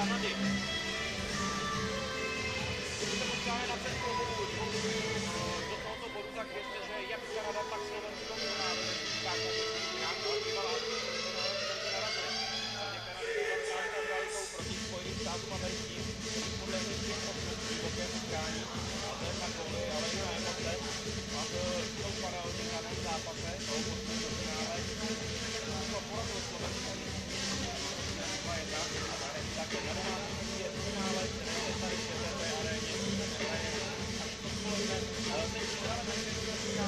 Kanady. Když se podíváme na ten souboj do tohoto bodu, tak věřte, že jak Kanada, tak Slovensko vyhráli ve základních skupinách, ale bývalá narazili. Kanady hráli proti Spojeným státům americkým, kteří podlehli svým obrovským utkání, a to je tak góly, ale i na emoce. A v tom paralelním hlavním zápase, toho posledního finále, to porazil Slovensko. Takže na 12. je finále, které se tady v té aréně. Až to společné, ale teď finále na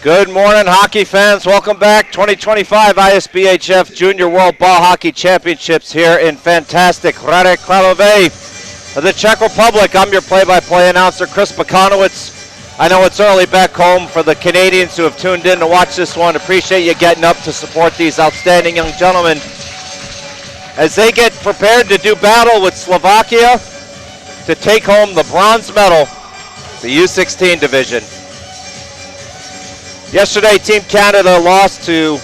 Good morning, hockey fans. Welcome back. 2025 ISBHF Junior World Ball Hockey Championships here in fantastic Hradec Kralove of the Czech Republic. I'm your play-by-play announcer, Chris Bakanowicz. I know it's early back home for the Canadians who have tuned in to watch this one. Appreciate you getting up to support these outstanding young gentlemen as they get prepared to do battle with Slovakia to take home the bronze medal, the U16 division. Yesterday, Team Canada lost to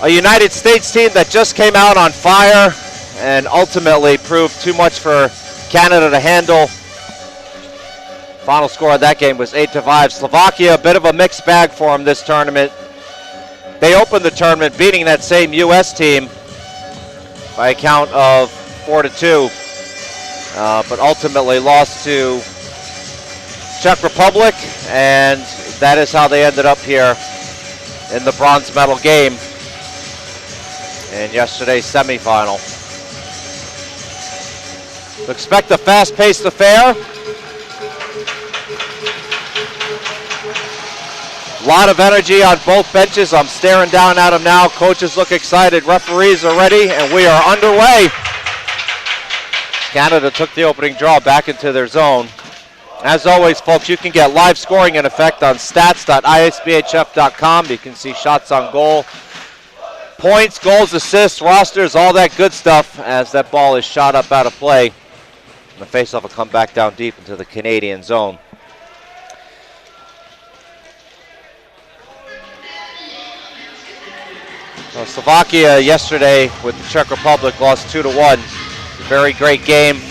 a United States team that just came out on fire and ultimately proved too much for Canada to handle. Final score of that game was 8-5. Slovakia, a bit of a mixed bag for them this tournament. They opened the tournament beating that same U.S. team by a count of 4-2, but ultimately lost to Czech Republic, and that is how they ended up here in the bronze medal game in yesterday's semifinal. So expect a fast-paced affair. A lot of energy on both benches. I'm staring down at them now. Coaches look excited. Referees are ready, and we are underway. Canada took the opening draw back into their zone. As always, folks, you can get live scoring in effect on stats.isbhf.com. You can see shots on goal, points, goals, assists, rosters, all that good stuff as that ball is shot up out of play. And the faceoff will come back down deep into the Canadian zone. So Slovakia yesterday with the Czech Republic lost 2-1. Very great game.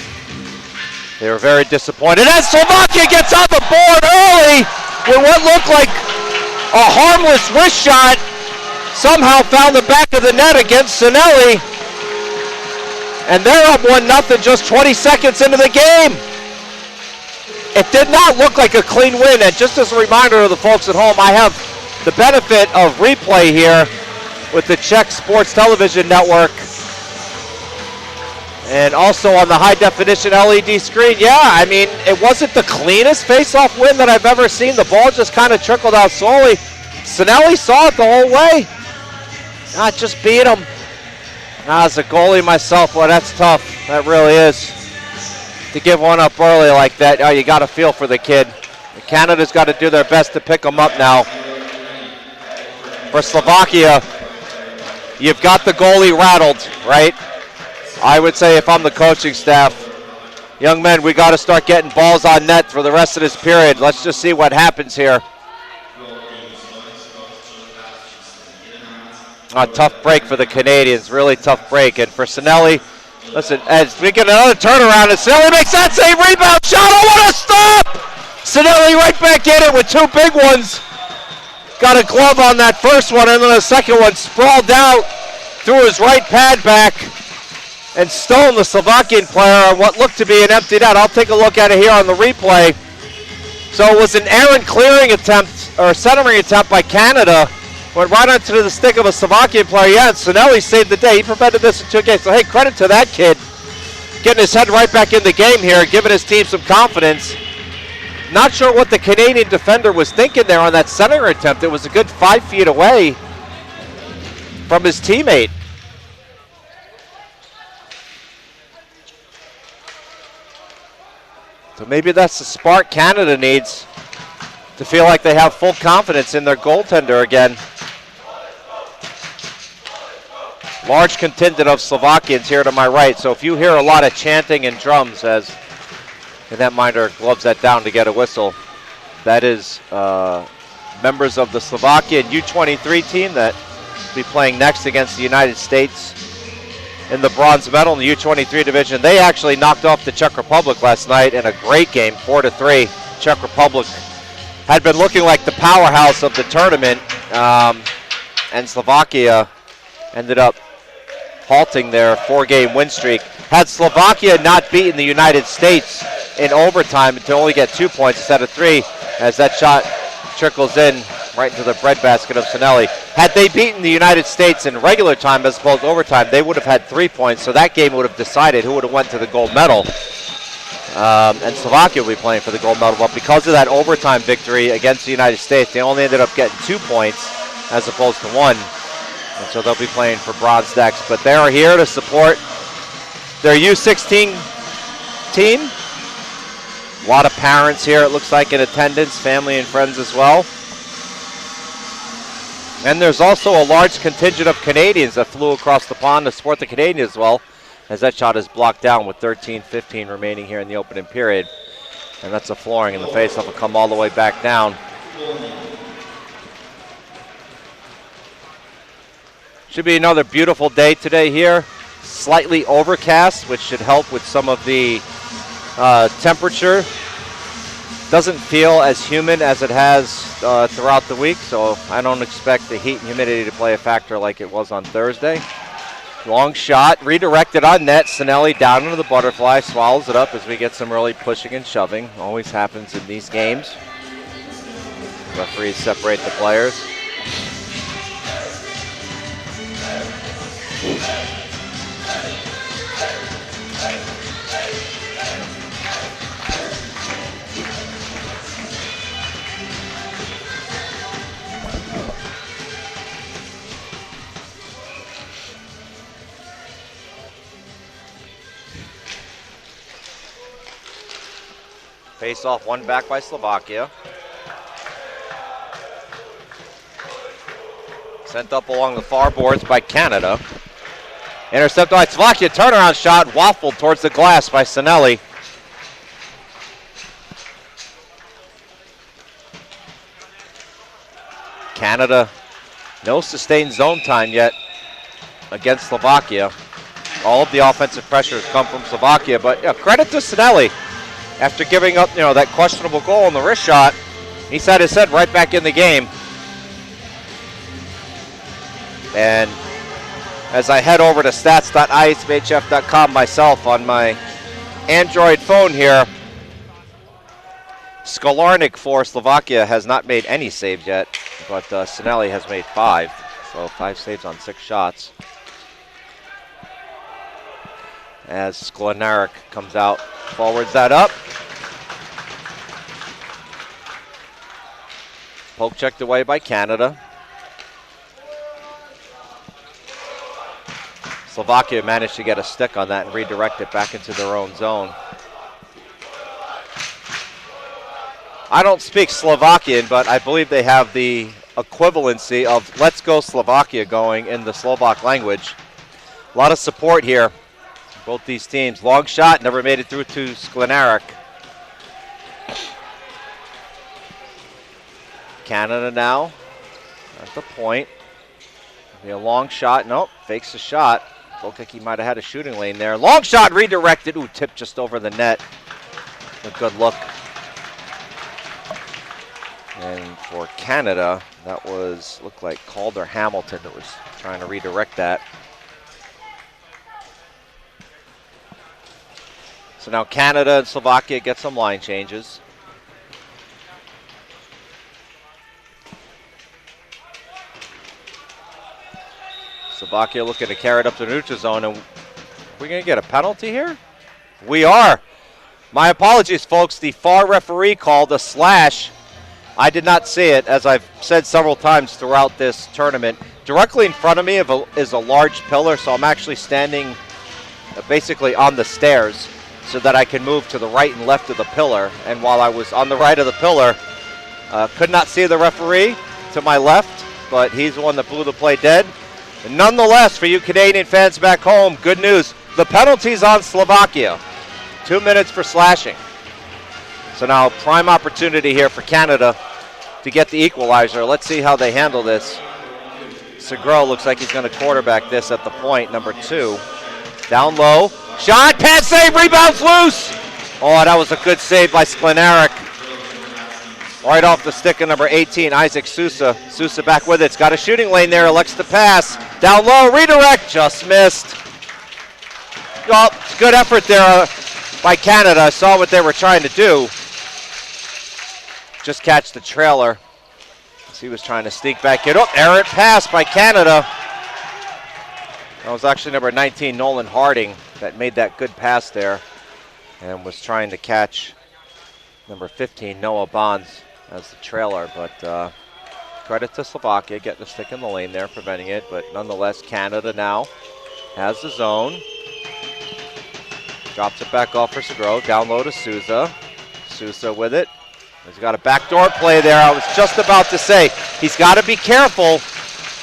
They were very disappointed. And Slovakia gets on the board early with what looked like a harmless wrist shot. Somehow found the back of the net against Sinelli. And they're up 1-0 just 20 seconds into the game. It did not look like a clean win. And just as a reminder to the folks at home, I have the benefit of replay here with the Czech Sports Television Network. And also on the high-definition LED screen. Yeah, I mean, it wasn't the cleanest face-off win that I've ever seen. The ball just kind of trickled out slowly. Sinelli saw it the whole way. Not just beat him. As a goalie myself, well, that's tough. That really is. To give one up early like that, oh, you got to feel for the kid. Canada's got to do their best to pick him up now. For Slovakia, you've got the goalie rattled, right? I would say if I'm the coaching staff, young men, we got to start getting balls on net for the rest of this period. Let's just see what happens here. A tough break for the Canadians, really tough break. And for Sinelli, listen, as we get another turnaround, and Sinelli makes that same rebound shot. Oh, what a stop! Sinelli right back in it with two big ones. Got a glove on that first one, and then the second one sprawled out through his right pad back and stoned the Slovakian player on what looked to be an empty net. I'll take a look at it here on the replay. So it was an errant clearing attempt, or centering attempt by Canada. Went right onto the stick of a Slovakian player. Yeah, and Sinelli saved the day. He prevented this in 2 games. So, hey, credit to that kid. Getting his head right back in the game here, giving his team some confidence. Not sure what the Canadian defender was thinking there on that centering attempt. It was a good 5 feet away from his teammate. So maybe that's the spark Canada needs to feel like they have full confidence in their goaltender again. Large contingent of Slovakians here to my right. So if you hear a lot of chanting and drums as the netminder gloves that down to get a whistle, that is members of the Slovakian U23 team that will be playing next against the United States in the bronze medal in the U23 division. They actually knocked off the Czech Republic last night in a great game, 4-3. Czech Republic had been looking like the powerhouse of the tournament, and Slovakia ended up halting their 4-game win streak. Had Slovakia not beaten the United States in overtime to only get 2 points instead of 3, as that shot trickles in right into the breadbasket of Sinelli. Had they beaten the United States in regular time as opposed to overtime, they would have had 3 points, so that game would have decided who would have went to the gold medal. And Slovakia will be playing for the gold medal, but because of that overtime victory against the United States, they only ended up getting 2 points as opposed to 1. And so they'll be playing for bronze next. But they are here to support their U16 team. A lot of parents here, it looks like, in attendance, family and friends as well. And there's also a large contingent of Canadians that flew across the pond to support the Canadians as well, as that shot is blocked down with 13:15 remaining here in the opening period. And that's a flooring, and the faceoff will come all the way back down. Should be another beautiful day today here. Slightly overcast, which should help with some of the temperature. Doesn't feel as humid as it has throughout the week, so I don't expect the heat and humidity to play a factor like it was on Thursday. Long shot, redirected on net. Sinelli down into the butterfly, swallows it up as we get some early pushing and shoving. Always happens in these games. Referees separate the players. Face off, one back by Slovakia. Sent up along the far boards by Canada. Intercepted by Slovakia, turnaround shot, waffled towards the glass by Sinelli. Canada, no sustained zone time yet against Slovakia. All of the offensive pressure has come from Slovakia, but credit to Sinelli. After giving up, that questionable goal on the wrist shot, he's had his head right back in the game. And as I head over to stats.isbhf.com myself on my Android phone here, Skolarnik for Slovakia has not made any saves yet, but Sinelli has made 5. So 5 saves on 6 shots. As Skolarnik comes out, forwards that up. Poke checked away by Canada. Slovakia managed to get a stick on that and redirect it back into their own zone. I don't speak Slovakian, but I believe they have the equivalency of "Let's go Slovakia" going in the Slovak language. A lot of support here, both these teams. Long shot, never made it through to Sklenarik. Canada now at the point. Be a long shot. Nope, fakes the shot. Looked like he might have had a shooting lane there. Long shot redirected. Ooh, tipped just over the net. A good look. And for Canada, that looked like Calder Hamilton that was trying to redirect that. So now Canada and Slovakia get some line changes. Slovakia looking to carry it up to the neutral zone, and we're going to get a penalty here? We are. My apologies, folks. The FAR referee called a slash. I did not see it, as I've said several times throughout this tournament. Directly in front of me is a large pillar, so I'm actually standing basically on the stairs so that I can move to the right and left of the pillar. And while I was on the right of the pillar, could not see the referee to my left, but he's the one that blew the play dead. And nonetheless, for you Canadian fans back home, good news. The penalty's on Slovakia. 2 minutes for slashing. So now prime opportunity here for Canada to get the equalizer. Let's see how they handle this. Segro looks like he's going to quarterback this at the point, number 2. Down low. Shot, pass, save, rebounds loose. Oh, that was a good save by Sklenarik. Right off the stick of number 18, Isaac Sousa. Sousa back with it. It's got a shooting lane there. Elects to pass. Down low, redirect. Just missed. Well, good effort there by Canada. I saw what they were trying to do. Just catch the trailer. He was trying to sneak back in. Oh, errant pass by Canada. That was actually number 19, Nolan Harding, that made that good pass there and was trying to catch number 15, Noah Bonds, as the trailer. But credit to Slovakia getting the stick in the lane there, preventing it. But nonetheless, Canada now has the zone. Drops it back off for Segro. Down low to Sousa. Sousa with it. He's got a backdoor play there. I was just about to say, he's got to be careful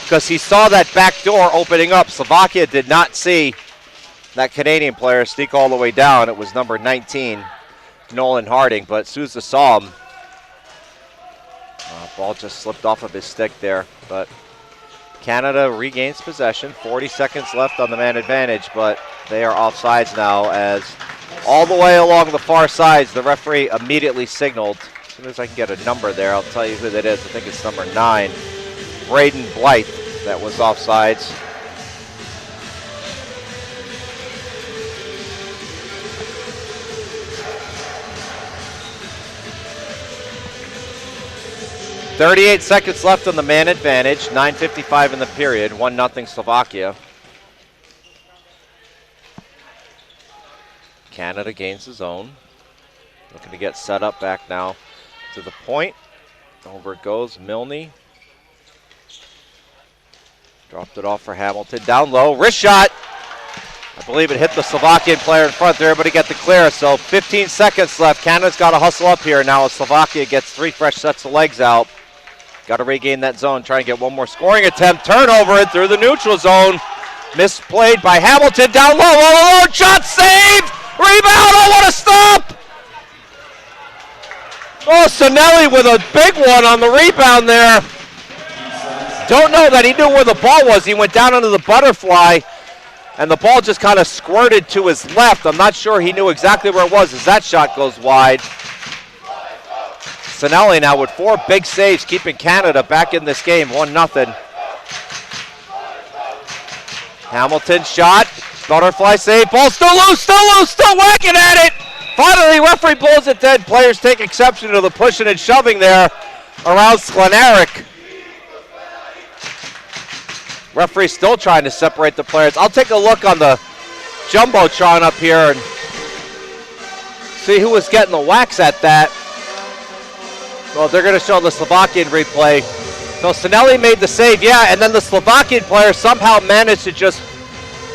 because he saw that back door opening up. Slovakia did not see that Canadian player sneak all the way down. It was number 19, Nolan Harding, but Sousa saw him. Ball just slipped off of his stick there, but Canada regains possession. 40 seconds left on the man advantage, but they are offsides now, as all the way along the far sides, the referee immediately signaled. As soon as I can get a number there, I'll tell you who that is. I think it's number 9, Braden Blythe, that was offsides. .38 seconds left on the man advantage. 9:55 in the period. 1-0 Slovakia. Canada gains his own. Looking to get set up back now to the point. Over it goes. Milne. Dropped it off for Hamilton. Down low. Wrist shot. I believe it hit the Slovakian player in front there, but he got the clear. So 15 seconds left. Canada's got to hustle up here now as Slovakia gets 3 fresh sets of legs out. Got to regain that zone, try and get one more scoring attempt. Turnover it through the neutral zone. Misplayed by Hamilton down low. Oh, shot saved! Rebound! Oh, what a stop! Oh, Sinelli with a big one on the rebound there. Don't know that he knew where the ball was. He went down under the butterfly, and the ball just kind of squirted to his left. I'm not sure he knew exactly where it was as that shot goes wide. Sinelli now with 4 big saves, keeping Canada back in this game, 1-0. Hamilton shot, butterfly save, ball still loose, still whacking at it. Finally, referee blows it dead. Players take exception to the pushing and shoving there around Sklenarek. Referee still trying to separate the players. I'll take a look on the Jumbotron up here and see who was getting the whacks at that. Well, they're going to show the Slovakian replay. So Sinelli made the save, yeah, and then the Slovakian player somehow managed to just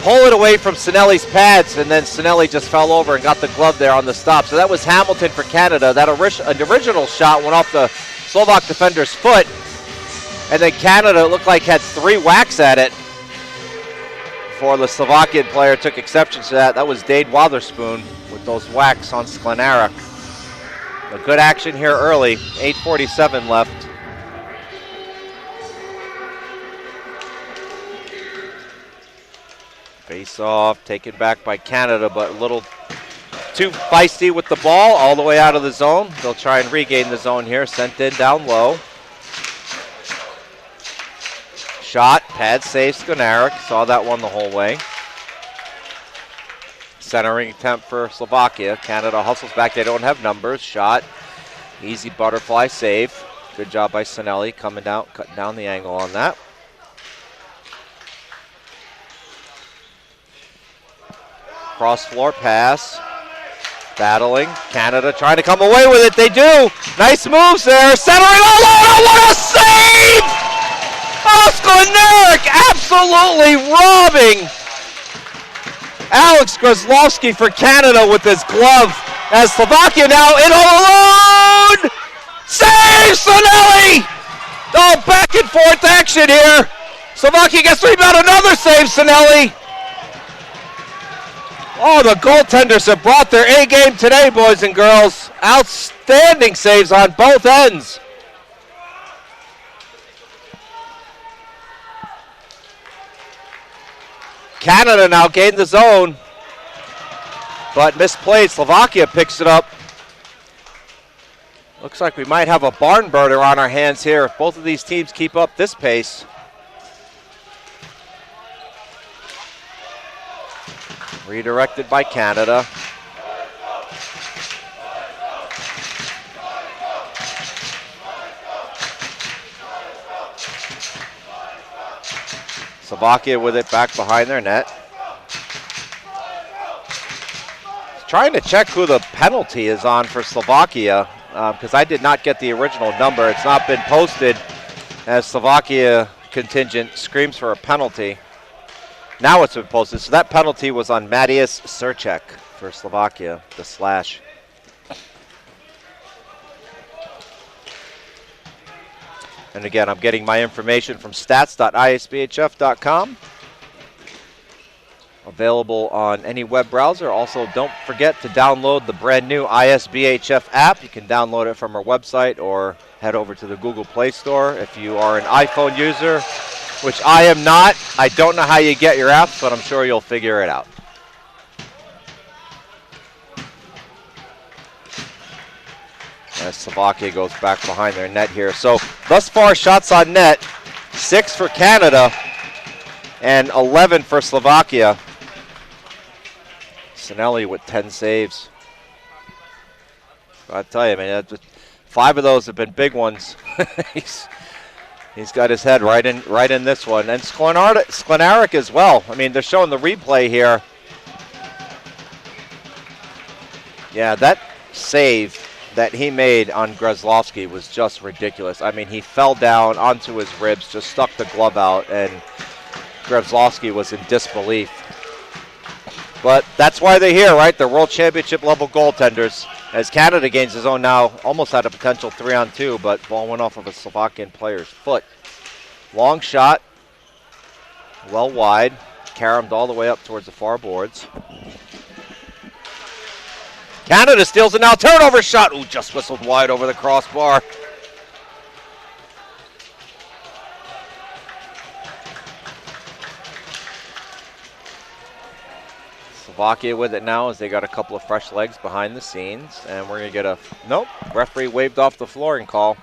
pull it away from Sinelli's pads, and then Sinelli just fell over and got the glove there on the stop. So that was Hamilton for Canada. That original shot went off the Slovak defender's foot, and then Canada, it looked like, had 3 whacks at it before the Slovakian player took exception to that. That was Dade Wotherspoon with those whacks on Sklenarek. A good action here early, 8:47 left. Face off, taken back by Canada, but a little too feisty with the ball, all the way out of the zone. They'll try and regain the zone here, sent in down low. Shot, pad save, Sklenarek, saw that one the whole way. Centering attempt for Slovakia. Canada hustles back, they don't have numbers. Shot, easy butterfly save. Good job by Sinelli coming down, cutting down the angle on that. Cross floor pass, battling. Canada trying to come away with it. They do. Nice moves there. Centering. Oh, what a save! Oh, Sklenarek absolutely robbing Alex Grozlowski for Canada with his glove. As Slovakia now in all alone. Save Sinelli! Oh, back and forth action here. Slovakia gets rebound. Another save, Sinelli. Oh, the goaltenders have brought their A game today, boys and girls. Outstanding saves on both ends. Canada now gained the zone, but misplayed. Slovakia picks it up. Looks like we might have a barn burner on our hands here if both of these teams keep up this pace. Redirected by Canada. Slovakia with it back behind their net. Trying to check who the penalty is on for Slovakia, because I did not get the original number. It's not been posted as Slovakia contingent screams for a penalty. Now it's been posted, so that penalty was on Matias Surček for Slovakia, the slash. And again, I'm getting my information from stats.isbhf.com. Available on any web browser. Also, don't forget to download the brand new ISBHF app. You can download it from our website or head over to the Google Play Store. If you are an iPhone user, which I am not, I don't know how you get your apps, but I'm sure you'll figure it out. As Slovakia goes back behind their net here. So thus far, shots on net, 6 for Canada and 11 for Slovakia. Sinelli with 10 saves. I tell you, man, 5 of those have been big ones. He's got his head right in this one. And Sklenarek as well. I mean, they're showing the replay here. Yeah, that save that he made on Grozlowski was just ridiculous. I mean, he fell down onto his ribs, just stuck the glove out, and Grozlowski was in disbelief. But that's why they're here, right? They're World Championship level goaltenders. As Canada gains his own now, almost had a potential 3-on-2, but ball went off of a Slovakian player's foot. Long shot, well wide, caromed all the way up towards the far boards. Canada steals it now, turnover shot. Ooh, just whistled wide over the crossbar. Slovakia with it now as they got a couple of fresh legs behind the scenes. And we're going to get a, nope, referee waved off the flooring call.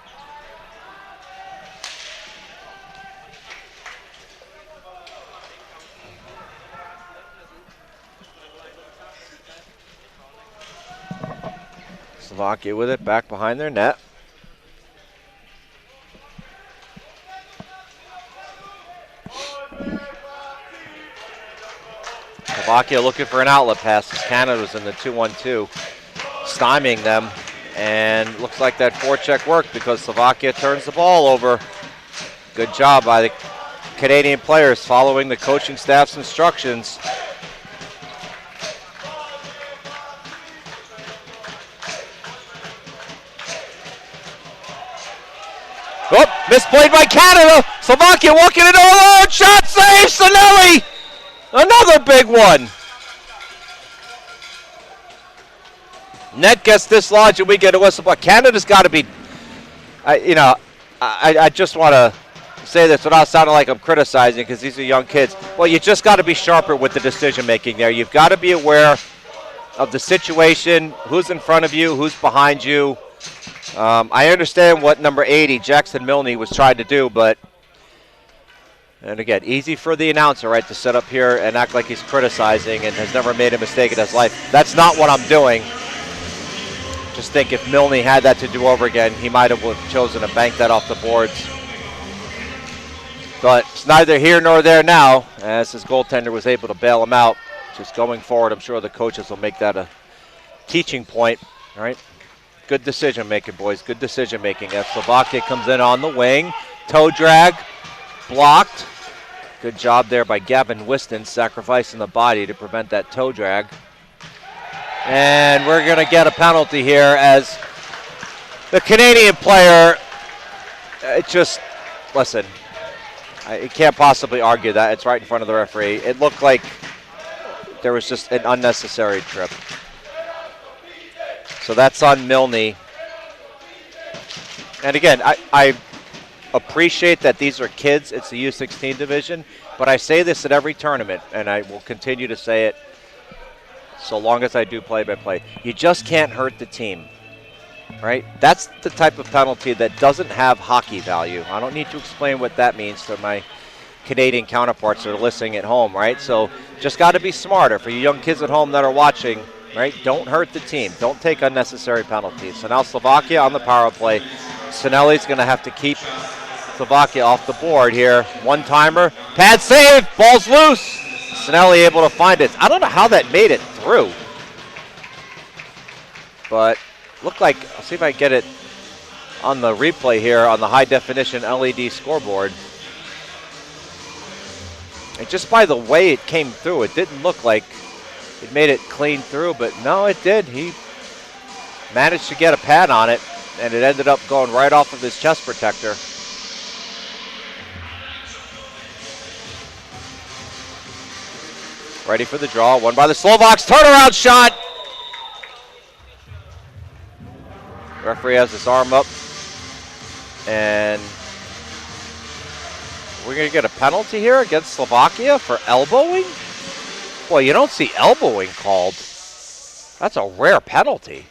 Slovakia with it back behind their net. Slovakia looking for an outlet pass as Canada's in the 2-1-2, stymieing them, and looks like that forecheck worked because Slovakia turns the ball over. Good job by the Canadian players following the coaching staff's instructions. Oh, misplayed by Canada. Slovakia walking it all. Shot save, Sinelli. Another big one. Net gets dislodged and we get a whistle, but Canada's got to be, I just want to say this without sounding like I'm criticizing because these are young kids. Well, you just got to be sharper with the decision making there. You've got to be aware of the situation, who's in front of you, who's behind you. I understand what number 80, Jackson Milne, was trying to do, but, and again, easy for the announcer, right, to sit up here and act like he's criticizing and has never made a mistake in his life. That's not what I'm doing. Just think if Milne had that to do over again, he might have chosen to bank that off the boards. But it's neither here nor there now, as his goaltender was able to bail him out. Just going forward, I'm sure the coaches will make that a teaching point, all right? Good decision making, boys. Good decision making. As Slovakia comes in on the wing, toe drag, blocked. Good job there by Gavin Whiston, sacrificing the body to prevent that toe drag. And we're going to get a penalty here as the Canadian player, listen, you can't possibly argue that. It's right in front of the referee. It looked like there was just an unnecessary trip. So that's on Milne. And again, I appreciate that these are kids. It's the U16 division. But I say this at every tournament, and I will continue to say it so long as I do play-by-play. You just can't hurt the team, right? That's the type of penalty that doesn't have hockey value. I don't need to explain what that means to my Canadian counterparts that are listening at home, right? So just got to be smarter. For you young kids at home that are watching, right? Don't hurt the team. Don't take unnecessary penalties. So now Slovakia on the power play. Sinelli's going to have to keep Slovakia off the board here. One-timer. Pad save. Ball's loose. Sinelli able to find it. I don't know how that made it through. But looked like, I'll see if I can get it on the replay here on the high-definition LED scoreboard. And just by the way it came through, it didn't look like it made it clean through, but no, it did. He managed to get a pad on it, and it ended up going right off of his chest protector. Ready for the draw. One by the Slovaks. Turnaround shot. Referee has his arm up. And we're going to get a penalty here against Slovakia for elbowing? Boy, you don't see elbowing called. That's a rare penalty.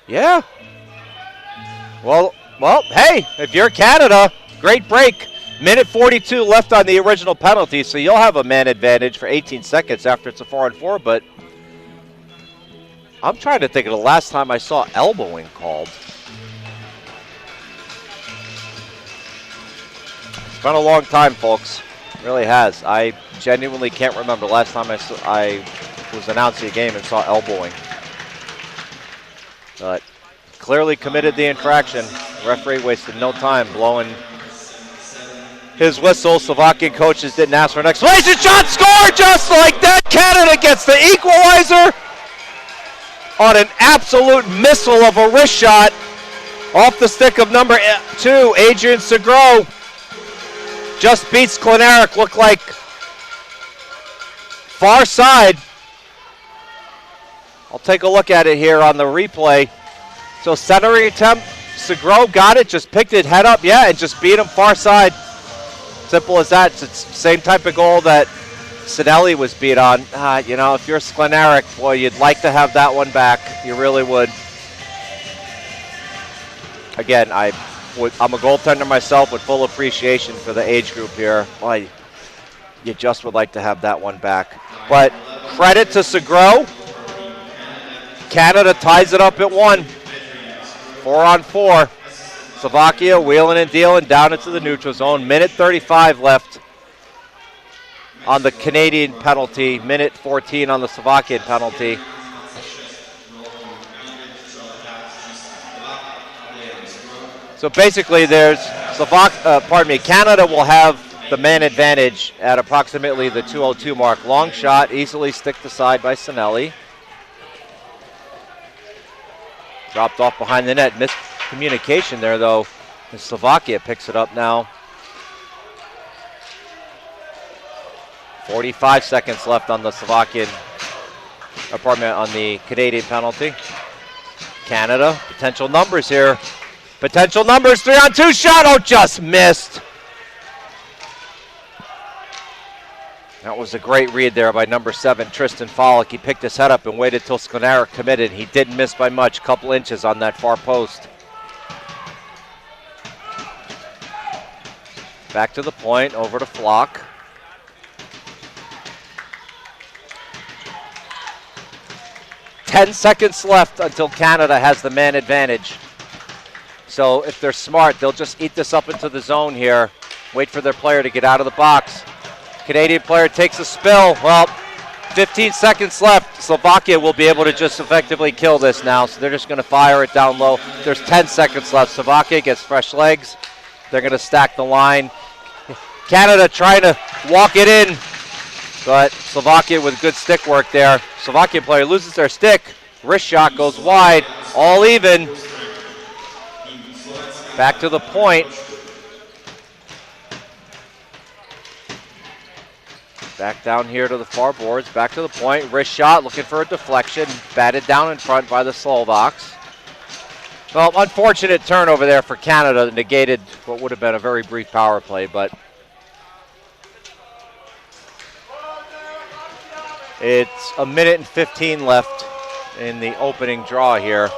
Yeah. Well, hey, if you're Canada, great break. Minute 42 left on the original penalty, so you'll have a man advantage for 18 seconds after it's a 4-on-4, but I'm trying to think of the last time I saw elbowing called. It's been a long time, folks. It really has. I genuinely can't remember the last time I was announcing a game and saw elbowing. But clearly committed the infraction. Referee wasted no time blowing his whistle. Slovakian coaches didn't ask for an explanation. Shot, score just like that. Canada gets the equalizer on an absolute missile of a wrist shot off the stick of number 2, Adrian Segro. Just beats Sklenarek. Looked like far side. I'll take a look at it here on the replay. So centering attempt, Segro got it, just picked it head up, yeah, and just beat him far side. Simple as that. It's the same type of goal that Sinelli was beat on. You know, if you're Sklenarek, boy, you'd like to have that one back. You really would. Again, I'm a goaltender myself with full appreciation for the age group here. Boy, you just would like to have that one back. But credit to Segro. Canada ties it up at 1. 4-on-4. Slovakia wheeling and dealing down into the neutral zone. Minute 35 left on the Canadian penalty. Minute 14 on the Slovakian penalty. So basically there's Canada will have the man advantage at approximately the 2:02 mark. Long shot, easily sticked aside by Sinelli. Dropped off behind the net. Miscommunication there, though. And Slovakia picks it up now. 45 seconds left on the on the Canadian penalty. Canada, potential numbers here. Potential numbers, 3-on-2 shot. Oh, just missed. That was a great read there by number 7, Tristan Follick. He picked his head up and waited till Sklenarek committed. He didn't miss by much, couple inches on that far post. Back to the point, over to Flock. Ten seconds left until Canada has the man advantage. So if they're smart, they'll just eat this up into the zone here. Wait for their player to get out of the box. Canadian player takes a spill. Well, 15 seconds left. Slovakia will be able to just effectively kill this now, so they're just going to fire it down low. There's 10 seconds left. Slovakia gets fresh legs. They're going to stack the line. Canada trying to walk it in, but Slovakia with good stick work there. Slovakian player loses their stick. Wrist shot goes wide. All even. Back to the point. Back down here to the far boards. Back to the point. Wrist shot, looking for a deflection. Batted down in front by the Slovaks. Well, unfortunate turnover there for Canada. Negated what would have been a very brief power play, but it's a minute and 15 left in the opening draw here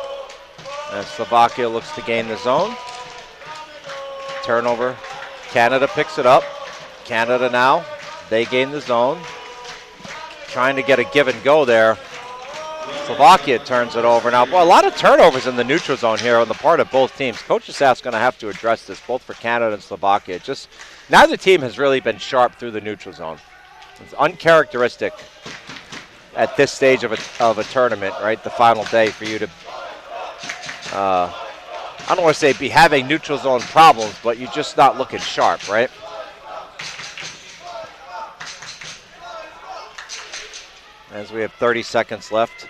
as Slovakia looks to gain the zone. Turnover. Canada picks it up. Canada now. They gain the zone. Trying to get a give and go there. Slovakia turns it over now. Boy, a lot of turnovers in the neutral zone here on the part of both teams. Coach staff's going to have to address this, both for Canada and Slovakia. Just neither team has really been sharp through the neutral zone. It's uncharacteristic at this stage of a tournament, right? The final day for you to, I don't want to say be having neutral zone problems, but you're just not looking sharp, right? As we have 30 seconds left,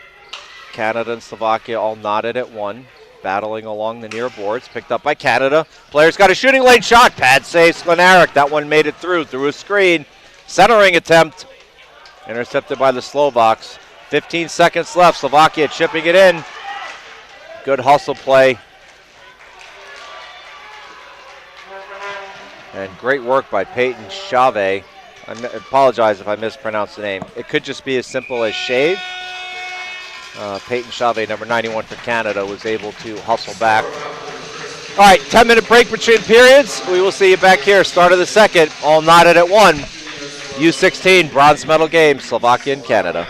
Canada and Slovakia all knotted at 1, battling along the near boards. Picked up by Canada. Player's got a shooting lane shot. Pad save, Sklenarek. That one made it through a screen. Centering attempt. Intercepted by the Slovaks. 15 seconds left. Slovakia chipping it in. Good hustle play. And great work by Peyton Chave. I apologize if I mispronounced the name. It could just be as simple as Shave. Peyton Chave, number 91 for Canada, was able to hustle back. All right, 10-minute break between periods. We will see you back here. Start of the second, all knotted at 1. U16 bronze medal game, Slovakia and Canada.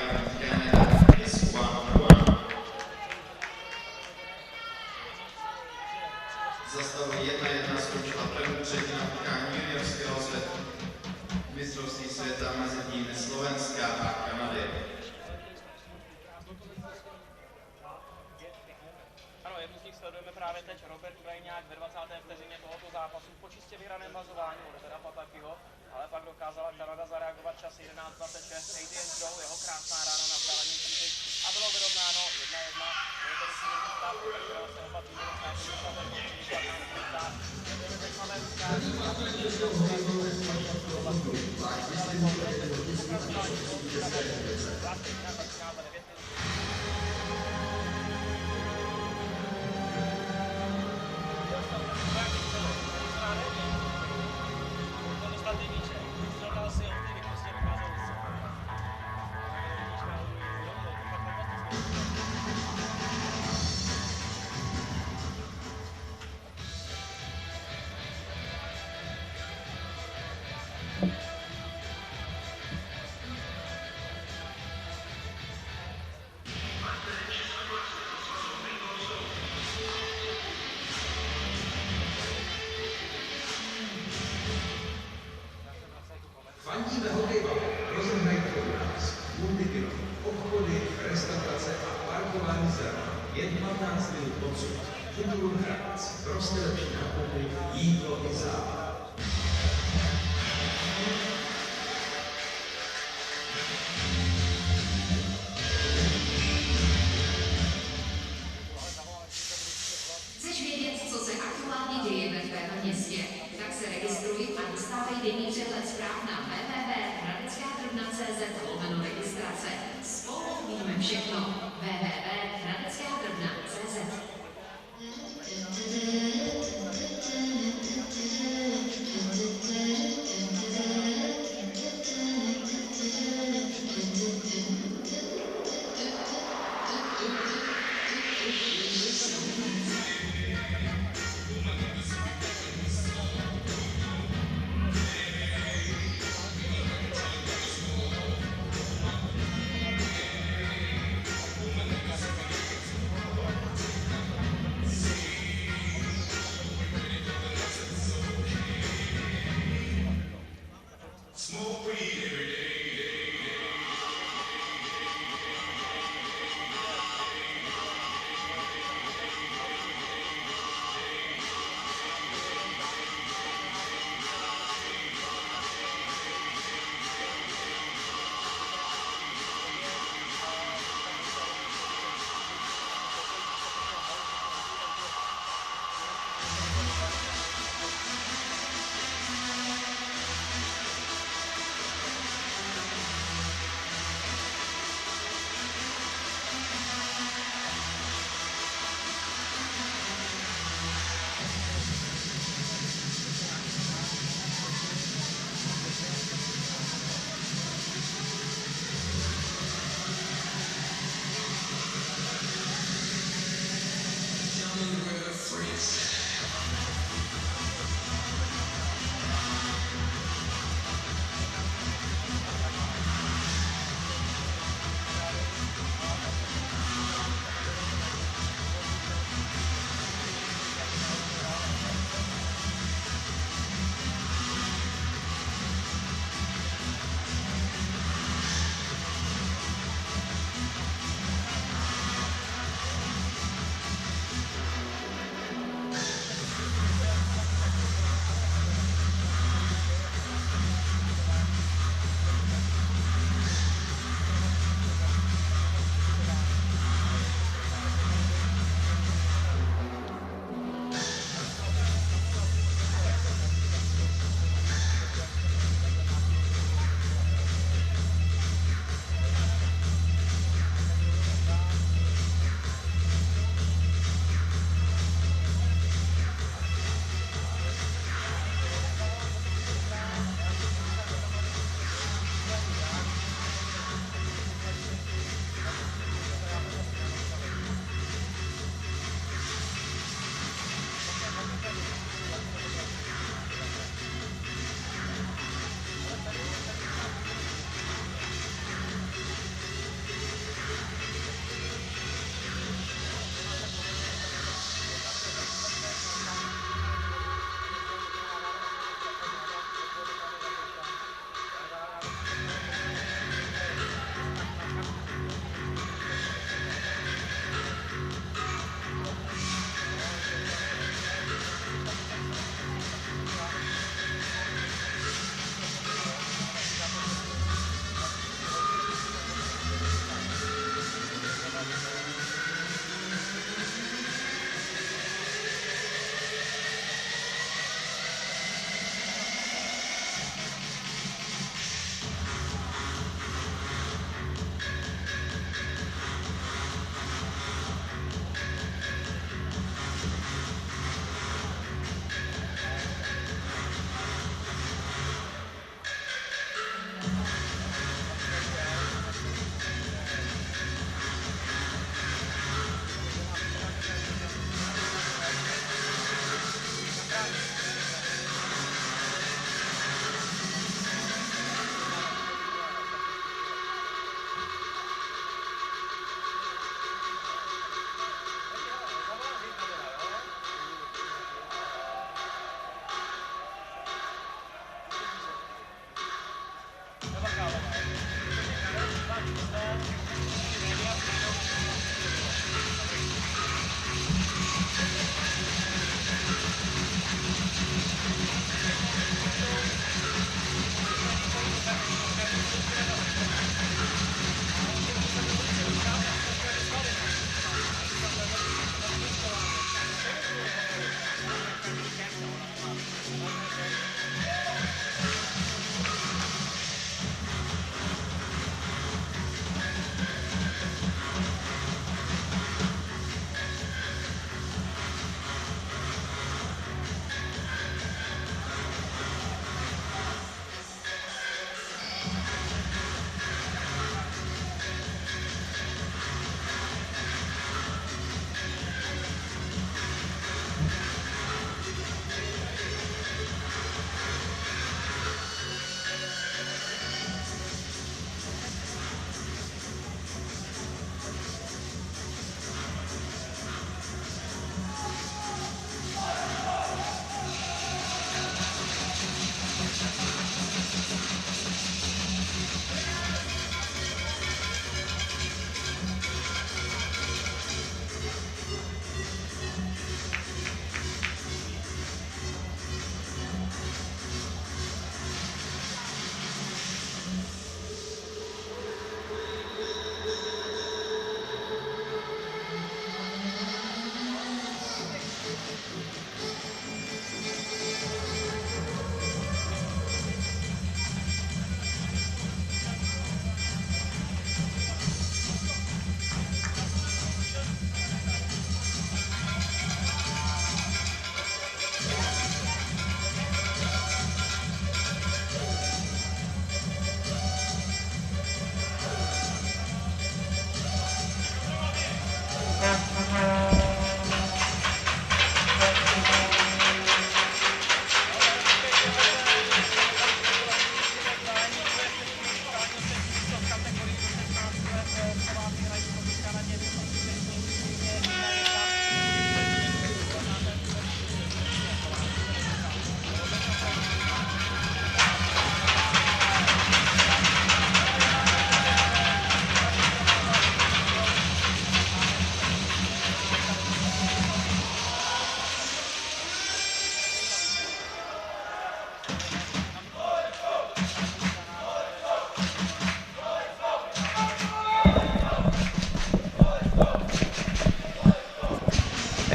Ano, jednu z nich sledujeme právě teď Robert Krajňák ve 20. vteřině tohoto zápasu po čistě vyhraném vazování od teda Patakyho, ale pak dokázala Kanada zareagovat čas 11:26. Adrian Crow, jeho krásná rána na vzdálený křížek a bylo vyrovnáno 1:1. Je tedy smírný stav, kterého se oba týmy dostávají do šatého příkladu na utkání. Je to zajímavé utkání a Fandíme hokejbal, rozehrajte u nás. Multikino, obchody, restaurace a parkování zdarma. Jen 15 minut odsud. Futbol Hradec, prostě lepší nákupy, jídlo i zábava. Chceš vědět, co se aktuálně děje ve tvém městě? Tak se registruj a dostávej denní přehled zpráv na www.hradeckátrvna.cz/registrace. Spolu víme všechno. www.hradeckátrvna.cz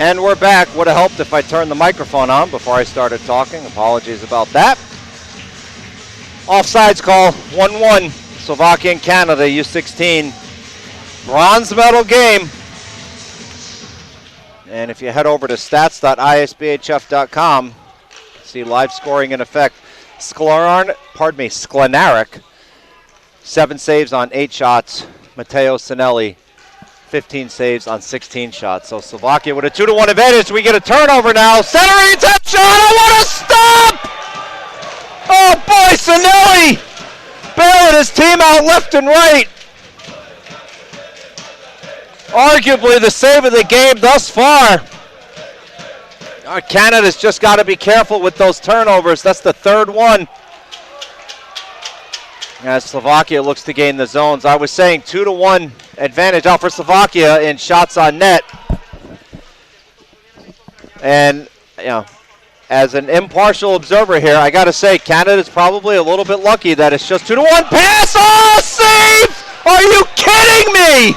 And we're back. Would have helped if I turned the microphone on before I started talking. Apologies about that. Offsides call, 1-1. Slovakia and Canada, U16. Bronze medal game. And if you head over to stats.isbhf.com, see live scoring in effect. Sklenarek, 7 saves on 8 shots. Matteo Sinelli, 15 saves on 16 shots. So Slovakia with a 2-1 advantage. We get a turnover now. Centering attempt shot. Oh, what a stop! Oh boy, Sinelli bailing his team out left and right. Arguably the save of the game thus far. Canada's just got to be careful with those turnovers. That's the third one. As Slovakia looks to gain the zones. I was saying 2-1 advantage out for Slovakia in shots on net. And, you know, as an impartial observer here, I got to say Canada's probably a little bit lucky that it's just 2-1 pass. Oh, save! Are you kidding me?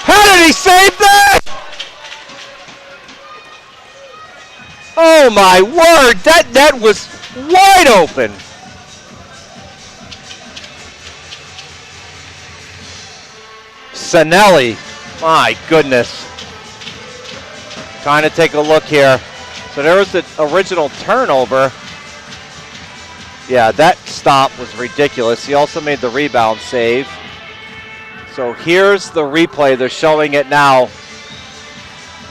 How did he save that? Oh my word, that net was wide open. Sinelli, my goodness. Trying to take a look here. So there was the original turnover. Yeah, that stop was ridiculous. He also made the rebound save. So here's the replay. They're showing it now.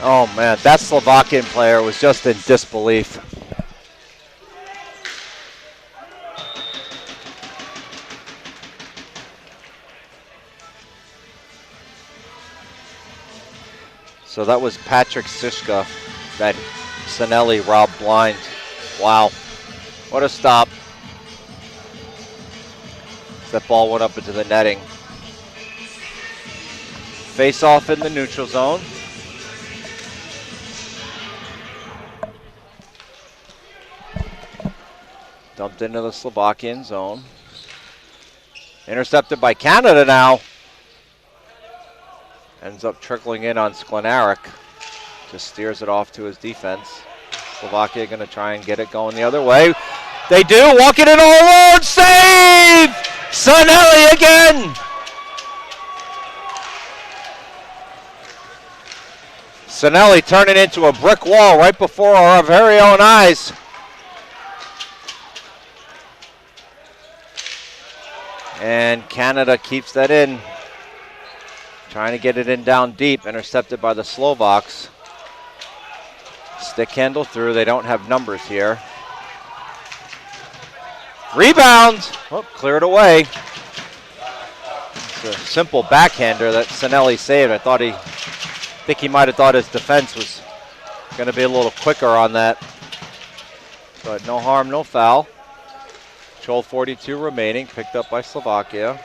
Oh man, that Slovakian player was just in disbelief. So that was Patrick Sischka that Sinelli robbed blind. Wow, what a stop. That ball went up into the netting. Face off in the neutral zone. Dumped into the Slovakian zone. Intercepted by Canada now. Ends up trickling in on Sklenarek. Just steers it off to his defense. Slovakia going to try and get it going the other way. They do. Walking it all alone. Save! Sinelli again! Sinelli turning into a brick wall right before our very own eyes. And Canada keeps that in. Trying to get it in down deep. Intercepted by the Slovaks. Stick handle through. They don't have numbers here. Rebound. Oh, cleared away. It's a simple backhander that Sinelli saved. I think he might have thought his defense was going to be a little quicker on that. But no harm, no foul. 12:42 remaining, picked up by Slovakia.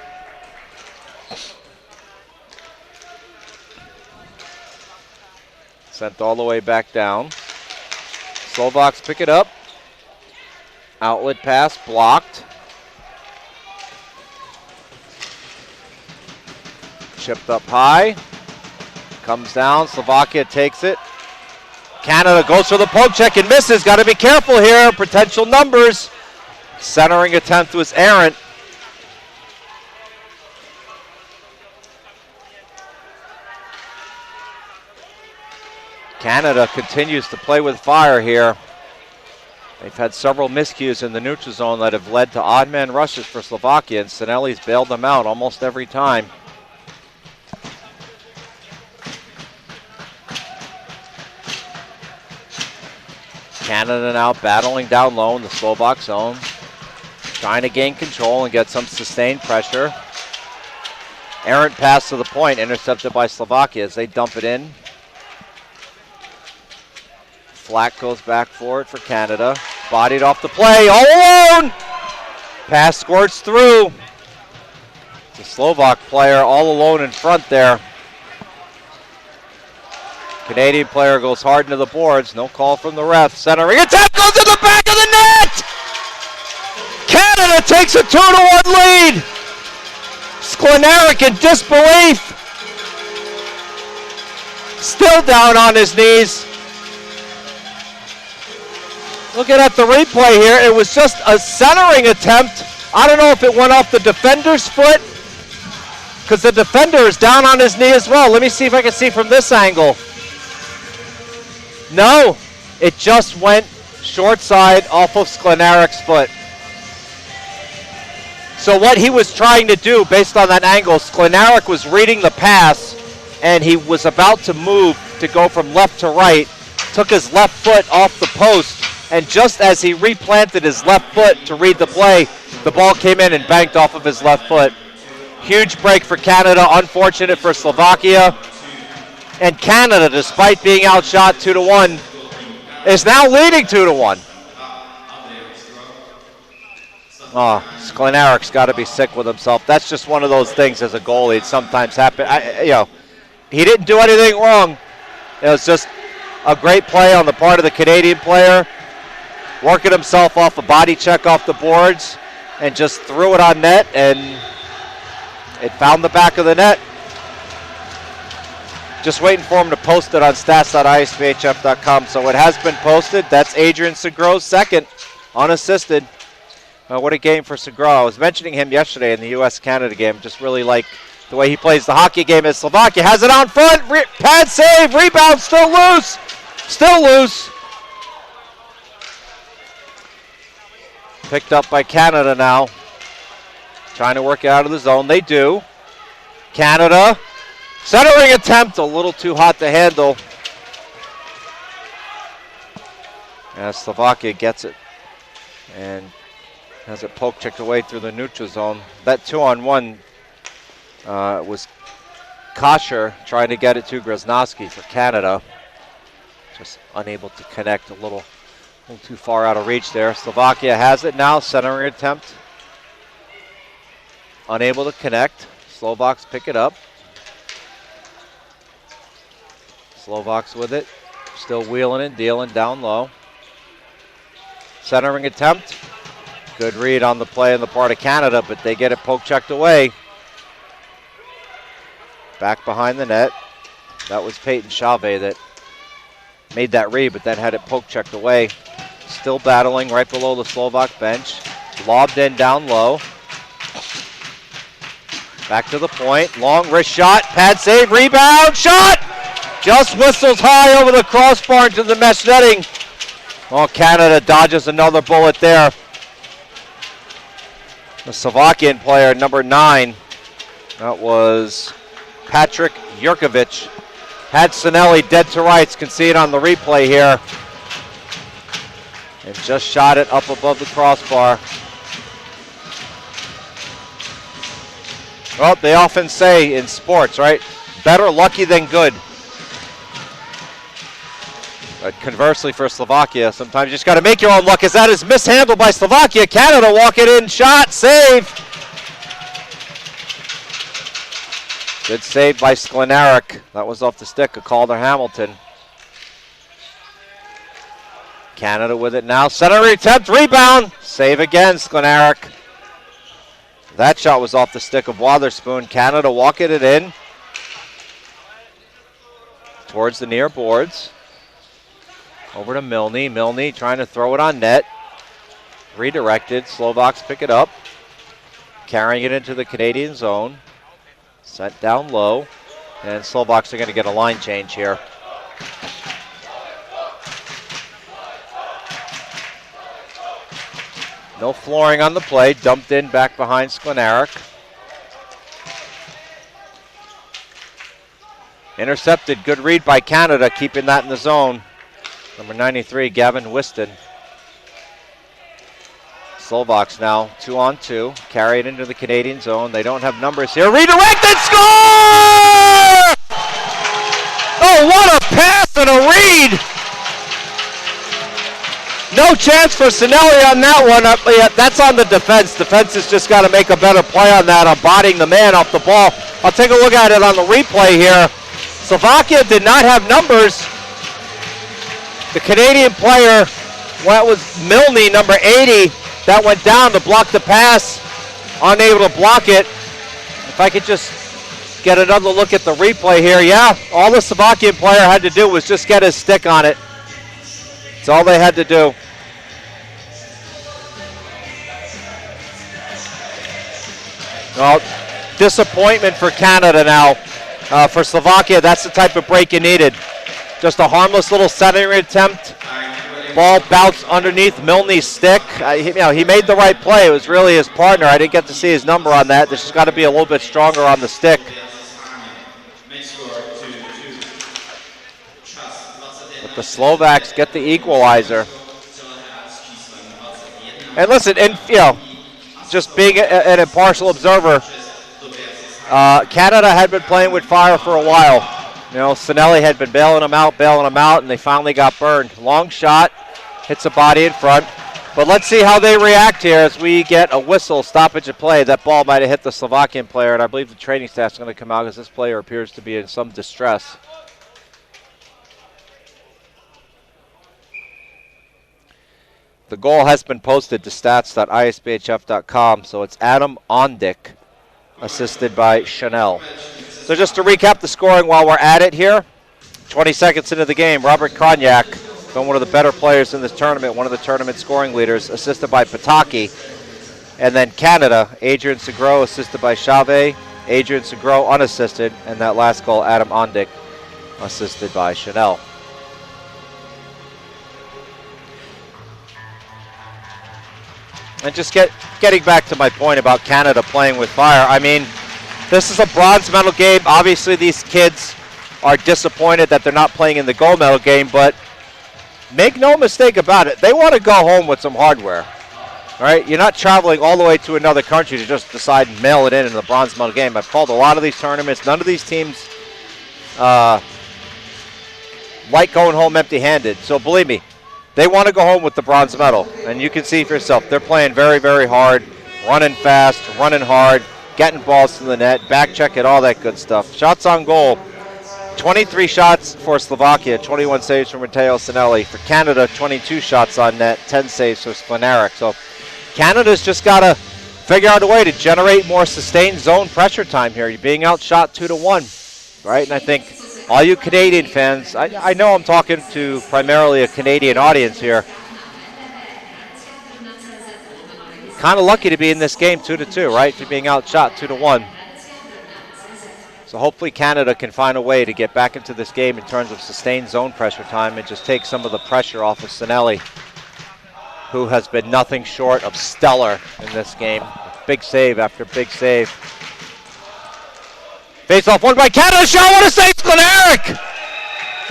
Sent all the way back down. Slovaks pick it up. Outlet pass blocked. Chipped up high. Comes down, Slovakia takes it. Canada goes for the poke check and misses. Got to be careful here, potential numbers. Centering attempt was errant. Canada continues to play with fire here. They've had several miscues in the neutral zone that have led to odd man rushes for Slovakia, and Sinelli's bailed them out almost every time. Canada now battling down low in the Slovak zone. Trying to gain control and get some sustained pressure. Errant pass to the point, intercepted by Slovakia as they dump it in. Flack goes back for it for Canada. Bodied off the play, all alone! Pass squirts through. It's a Slovak player all alone in front there. Canadian player goes hard into the boards. No call from the ref. Centering attempt goes in the back of the net! Canada takes a 2-1 lead. Sklenarek in disbelief. Still down on his knees. Looking at the replay here, it was just a centering attempt. I don't know if it went off the defender's foot, because the defender is down on his knee as well. Let me see if I can see from this angle. No, it just went short side off of Sklenarek's foot. So what he was trying to do based on that angle, Sklenarek was reading the pass and he was about to move to go from left to right, took his left foot off the post, and just as he replanted his left foot to read the play, the ball came in and banked off of his left foot. Huge break for Canada, unfortunate for Slovakia. And Canada, despite being outshot 2-1, is now leading 2-1. Oh, Sklenarek's got to be sick with himself. That's just one of those things as a goalie. It sometimes happens. He didn't do anything wrong. It was just a great play on the part of the Canadian player, working himself off a body check off the boards, and just threw it on net, and it found the back of the net. Just waiting for him to post it on stats.isbhf.com. So it has been posted. That's Adrian Segro's second, unassisted. What a game for Segro. I was mentioning him yesterday in the U.S.-Canada game. Just really like the way he plays the hockey game as Slovakia has it out front. Pad save, rebound, still loose. Still loose. Picked up by Canada now. Trying to work it out of the zone. They do. Canada. Centering attempt, a little too hot to handle. As Slovakia gets it and has it poke checked away through the neutral zone. That 2-on-1 was Kosher trying to get it to Groznovsky for Canada. Just unable to connect, a little too far out of reach there. Slovakia has it now, centering attempt. Unable to connect. Slovaks pick it up. Slovaks with it. Still wheeling and dealing down low. Centering attempt. Good read on the play on the part of Canada, but they get it poke checked away. Back behind the net. That was Peyton Chauvet that made that read, but then had it poke checked away. Still battling right below the Slovak bench. Lobbed in down low. Back to the point. Long wrist shot. Pad save. Rebound. Shot! Just whistles high over the crossbar into the mesh netting. Well, Canada dodges another bullet there. The Slovakian player, number 9, that was Patrick Jurkovic. Had Sinelli dead to rights. Can see it on the replay here. And just shot it up above the crossbar. Well, they often say in sports, right? Better lucky than good. But conversely for Slovakia, sometimes you just got to make your own luck, as that is mishandled by Slovakia. Canada walking in, shot, save. Good save by Sklenarek. That was off the stick of Calder Hamilton. Canada with it now. Center attempt, rebound. Save again, Sklenarek. That shot was off the stick of Wotherspoon. Canada walking it in towards the near boards. Over to Milne. Milne trying to throw it on net. Redirected. Slovaks pick it up. Carrying it into the Canadian zone. Set down low. And Slovaks are going to get a line change here. No flooring on the play. Dumped in back behind Sklenarek. Intercepted. Good read by Canada, keeping that in the zone. Number 93, Gavin Whiston. Slovaks now 2-on-2. Carry it into the Canadian zone. They don't have numbers here. Redirected, score! Oh, what a pass and a read! No chance for Sinelli on that one. That's on the defense. Defense has just got to make a better play on that, on bodying the man off the ball. I'll take a look at it on the replay here. Slovakia did not have numbers. The Canadian player, well, it was Milne, number 80, that went down to block the pass. Unable to block it. If I could just get another look at the replay here. Yeah, all the Slovakian player had to do was just get his stick on it. That's all they had to do. Well, disappointment for Canada now. For Slovakia, that's the type of break you needed. Just a harmless little centering attempt. Ball bounced underneath Milne's stick. He made the right play. It was really his partner. I didn't get to see his number on that. This has got to be a little bit stronger on the stick. But the Slovaks get the equalizer. And listen, just being an impartial observer, Canada had been playing with fire for a while. Sinelli had been bailing them out, and they finally got burned. Long shot, hits a body in front. But let's see how they react here as we get a whistle, stoppage of play. That ball might have hit the Slovakian player, and I believe the training staff's going to come out because this player appears to be in some distress. The goal has been posted to stats.isbhf.com, so it's Adam Ondick, assisted by Chanel. So just to recap the scoring while we're at it here, 20 seconds into the game, Robert Kroniak, been one of the better players in this tournament, one of the tournament scoring leaders, assisted by Pataki. And then Canada, Adrian Segro, assisted by Chave, Adrian Segro unassisted, and that last goal, Adam Ondick, assisted by Chanel. And just getting back to my point about Canada playing with fire, I mean, this is a bronze medal game. Obviously, these kids are disappointed that they're not playing in the gold medal game, but make no mistake about it, they want to go home with some hardware. Right? You're not traveling all the way to another country to just decide and mail it in the bronze medal game. I've called a lot of these tournaments. None of these teams like going home empty-handed. So believe me, they want to go home with the bronze medal. And you can see for yourself, they're playing very, very hard, running fast, running hard, getting balls to the net, back check it, all that good stuff. Shots on goal, 23 shots for Slovakia, 21 saves from Matteo Sinelli. For Canada, 22 shots on net, 10 saves for Sklenarek. So Canada's just got to figure out a way to generate more sustained zone pressure time here. You're being outshot 2-1, right? And I think all you Canadian fans, I know I'm talking to primarily a Canadian audience here, kind of lucky to be in this game 2-2, right? If you're being outshot 2-1. So hopefully Canada can find a way to get back into this game in terms of sustained zone pressure time and just take some of the pressure off of Sinelli, who has been nothing short of stellar in this game. Big save after big save. Face off won by Canada. Shot, what a save, Sklenarek!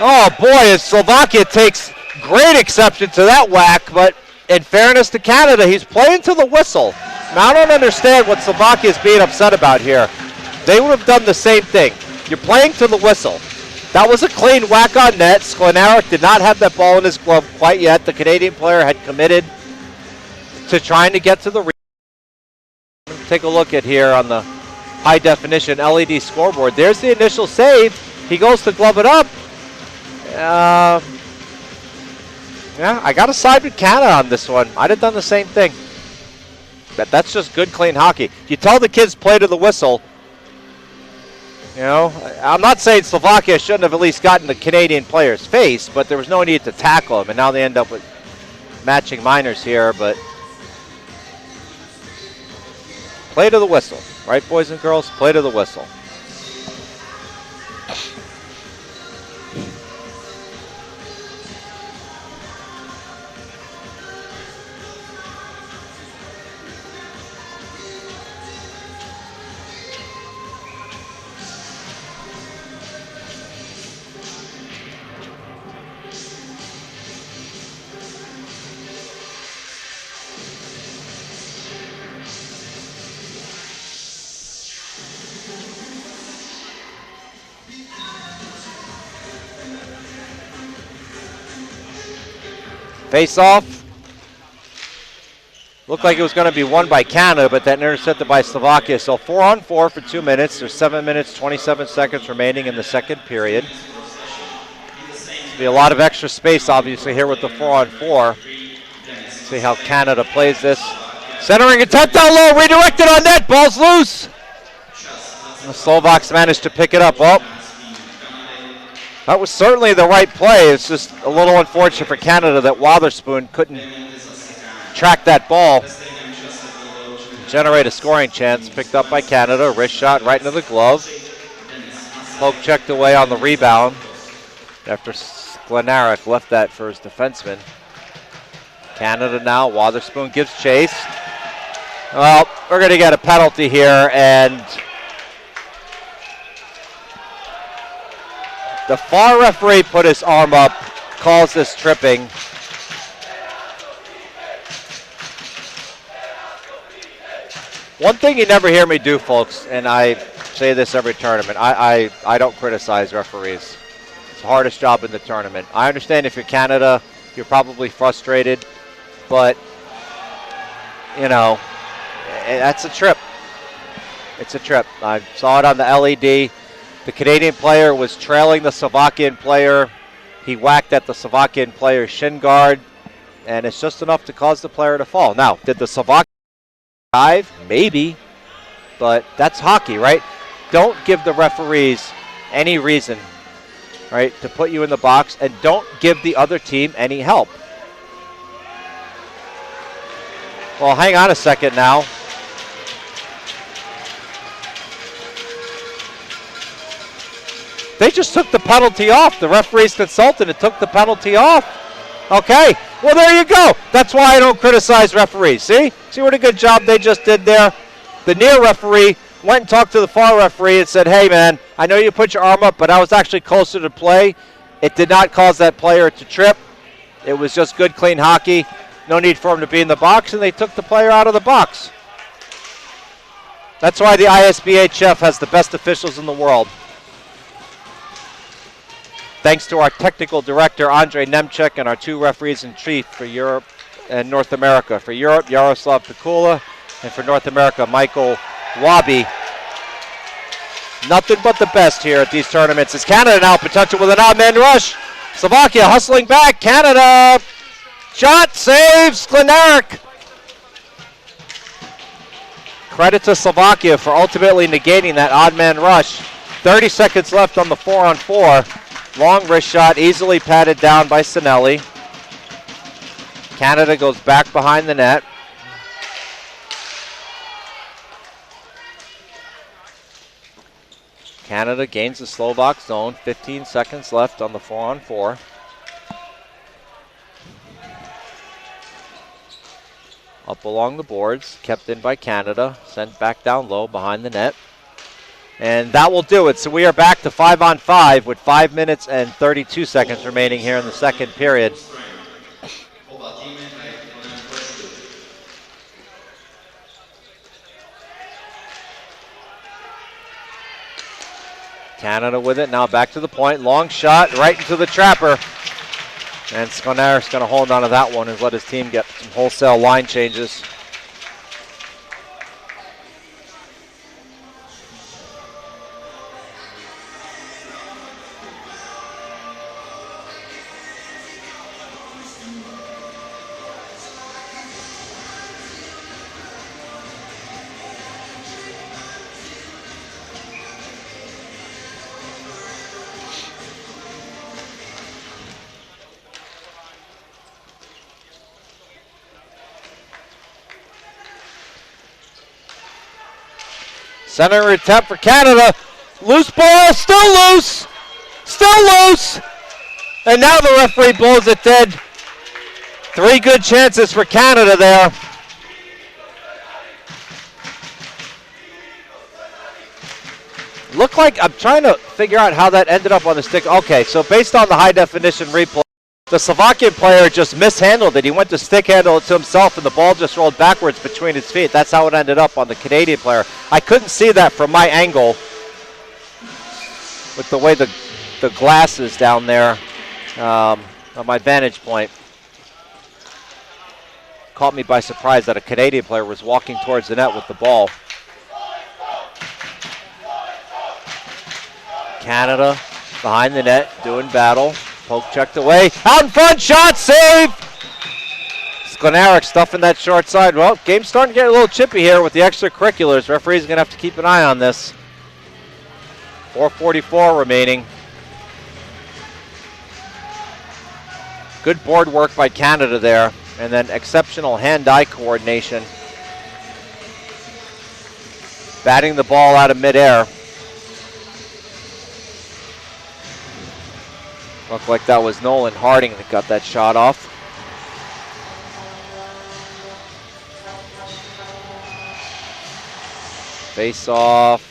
Oh boy, as Slovakia takes great exception to that whack, but in fairness to Canada, he's playing to the whistle. Now I don't understand what Slovakia is being upset about here. They would have done the same thing. You're playing to the whistle. That was a clean whack on net. Sklenarek did not have that ball in his glove quite yet. The Canadian player had committed to trying to get to the rebound. Take a look at here on the high-definition LED scoreboard. There's the initial save. He goes to glove it up. Yeah, I got to side with Canada on this one. I'd have done the same thing. That's just good, clean hockey. You tell the kids play to the whistle. You know, I'm not saying Slovakia shouldn't have at least gotten the Canadian player's face, but there was no need to tackle him, and now they end up with matching minors here, but play to the whistle. Right, boys and girls? Play to the whistle. Face off. Looked like it was going to be won by Canada, but then intercepted by Slovakia. So 4-on-4 for 2 minutes. There's 7 minutes, 27 seconds remaining in the second period. There'll be a lot of extra space, obviously, here with the 4-on-4. See how Canada plays this. Centering attempt down low, redirected on net. Ball's loose. The Slovaks managed to pick it up. Oh. That was certainly the right play. It's just a little unfortunate for Canada that Wotherspoon couldn't track that ball. generate a scoring chance. Picked up by Canada. Wrist shot right into the glove. Poke checked away on the rebound after Sklenarik left that for his defenseman. Canada now. Wotherspoon gives chase. Well, we're going to get a penalty here, and the far referee put his arm up, calls this tripping. One thing you never hear me do, folks, and I say this every tournament, I don't criticize referees. It's the hardest job in the tournament. I understand if you're Canada, you're probably frustrated, but, you know, that's a trip. It's a trip. I saw it on the LED. The Canadian player was trailing the Slovakian player. He whacked at the Slovakian player's shin guard, and it's just enough to cause the player to fall. Now, did the Slovakian dive? Maybe, but that's hockey, right? Don't give the referees any reason, right, to put you in the box, and don't give the other team any help. Well, hang on a second now. They just took the penalty off. The referee's consultant took the penalty off. Okay, well, there you go. That's why I don't criticize referees. See what a good job they just did there? The near referee went and talked to the far referee and said, hey, man, I know you put your arm up, but I was actually closer to play. It did not cause that player to trip. It was just good, clean hockey. No need for him to be in the box, and they took the player out of the box. That's why the ISBHF has the best officials in the world. Thanks to our technical director, Andrei Nemchek, and our two referees in chief for Europe and North America. For Europe, Yaroslav Pikula, and for North America, Michael Wabi. Nothing but the best here at these tournaments. It's Canada now, potential with an odd man rush. Slovakia hustling back. Canada, shot, save, Sklenarik. Credit to Slovakia for ultimately negating that odd man rush. 30 seconds left on the 4-on-4. Long wrist shot, easily patted down by Sinelli. Canada goes back behind the net. Canada gains the Slovak zone. 15 seconds left on the 4-on-4. Up along the boards, kept in by Canada. Sent back down low behind the net. And that will do it. So we are back to 5-on-5 with 5 minutes and 32 seconds remaining here in the second period. Canada with it. Now back to the point. Long shot right into the trapper. And Sklenarik's going to hold on to that one and let his team get some wholesale line changes. Center attempt for Canada. Loose ball, still loose. Still loose. And now the referee blows it dead. 3 good chances for Canada there. Look like, I'm trying to figure out how that ended up on the stick. Okay, so based on the high definition replay, the Slovakian player just mishandled it. He went to stick handle it to himself, and the ball just rolled backwards between his feet. That's how it ended up on the Canadian player. I couldn't see that from my angle with the way the glass is down there on my vantage point. Caught me by surprise that a Canadian player was walking towards the net with the ball. Canada behind the net, doing battle. Poke checked away. Out in front, shot, save! Sklenarik stuffing that short side. Well, game's starting to get a little chippy here with the extracurriculars. Referee's going to have to keep an eye on this. 4:44 remaining. Good board work by Canada there, and then exceptional hand-eye coordination. batting the ball out of midair. Looked like that was Nolan Harding that got that shot off. Face off.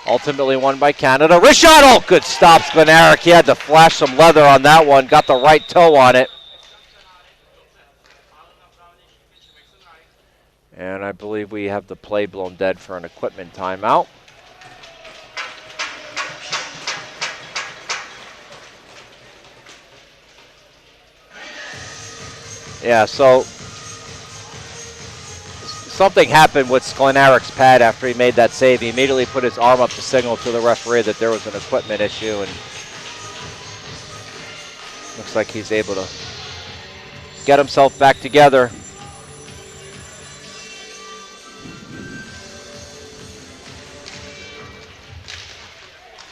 Ultimately won by Canada. Wrist shot! Oh, good stop, Sklenarik. He had to flash some leather on that one. Got the right toe on it. And I believe we have the play blown dead for an equipment timeout. Yeah, so something happened with Sklenarik's pad after he made that save. He immediately put his arm up to signal to the referee that there was an equipment issue, and looks like he's able to get himself back together.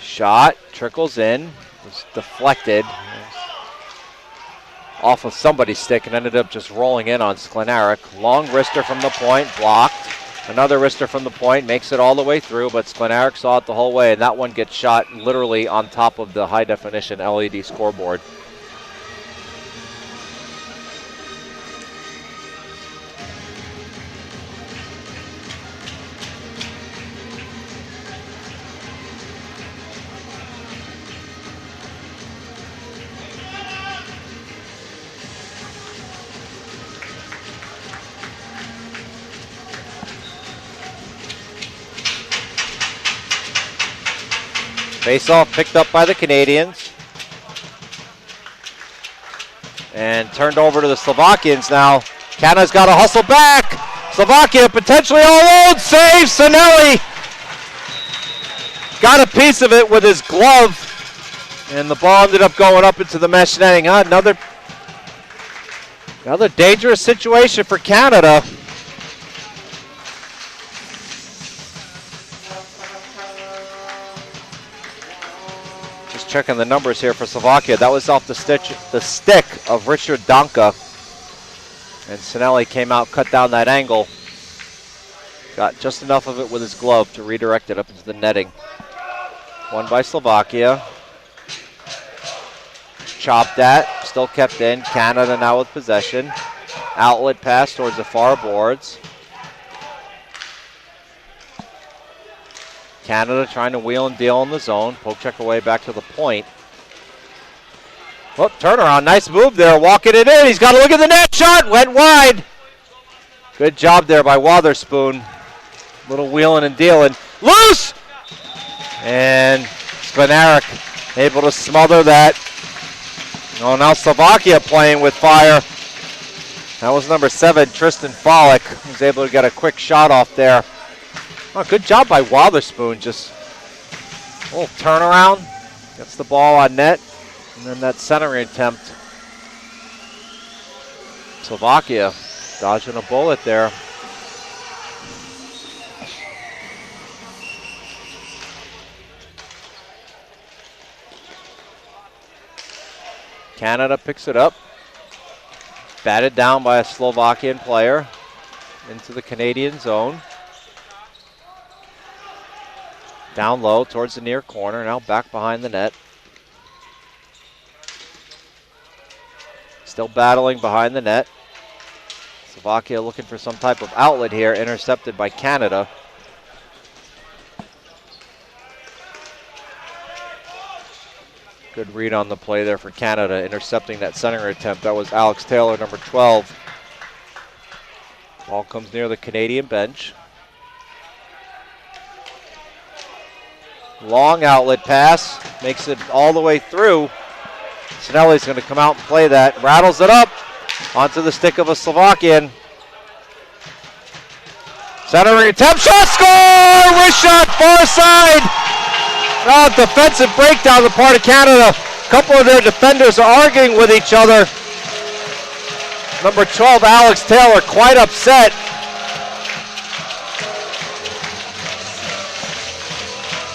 Shot trickles in, was deflected off of somebody's stick and ended up just rolling in on Sklenarik. Long wrister from the point, blocked. Another wrister from the point, makes it all the way through, but Sklenarik saw it the whole way, and that one gets shot literally on top of the high-definition LED scoreboard. Face-off picked up by the Canadians. And turned over to the Slovakians now. Canada's got to hustle back. Slovakia potentially all alone. Save Sinelli. Got a piece of it with his glove. And the ball ended up going up into the mesh netting. Another dangerous situation for Canada. Checking the numbers here for Slovakia. That was off the stick of Richard Danka. And Sinelli came out, cut down that angle. Got just enough of it with his glove to redirect it up into the netting. Won by Slovakia. Chopped at, still kept in. Canada now with possession. Outlet pass towards the far boards. Canada trying to wheel and deal in the zone. Poke check away back to the point. Whoop, turnaround. Nice move there. Walking it in. He's got to look at the net shot. Went wide. Good job there by Wotherspoon. Little wheeling and dealing. Loose! And Sklenarik able to smother that. Oh, now Slovakia playing with fire. That was number 7, Tristan Follick. He was able to get a quick shot off there. Oh, good job by Wotherspoon. Just a little turnaround. Gets the ball on net. And then that centering attempt. Slovakia dodging a bullet there. Canada picks it up. Batted down by a Slovakian player into the Canadian zone. Down low towards the near corner, now back behind the net. Still battling behind the net. Slovakia looking for some type of outlet here, intercepted by Canada. Good read on the play there for Canada, intercepting that center attempt. That was Alex Taylor, number 12. Ball comes near the Canadian bench. Long outlet pass, makes it all the way through. Sinelli's going to come out and play that. Rattles it up onto the stick of a Slovakian. Centering attempt, shot, score! Wrist shot, far side. Oh, defensive breakdown on the part of Canada. A couple of their defenders are arguing with each other. Number 12, Alex Taylor, quite upset.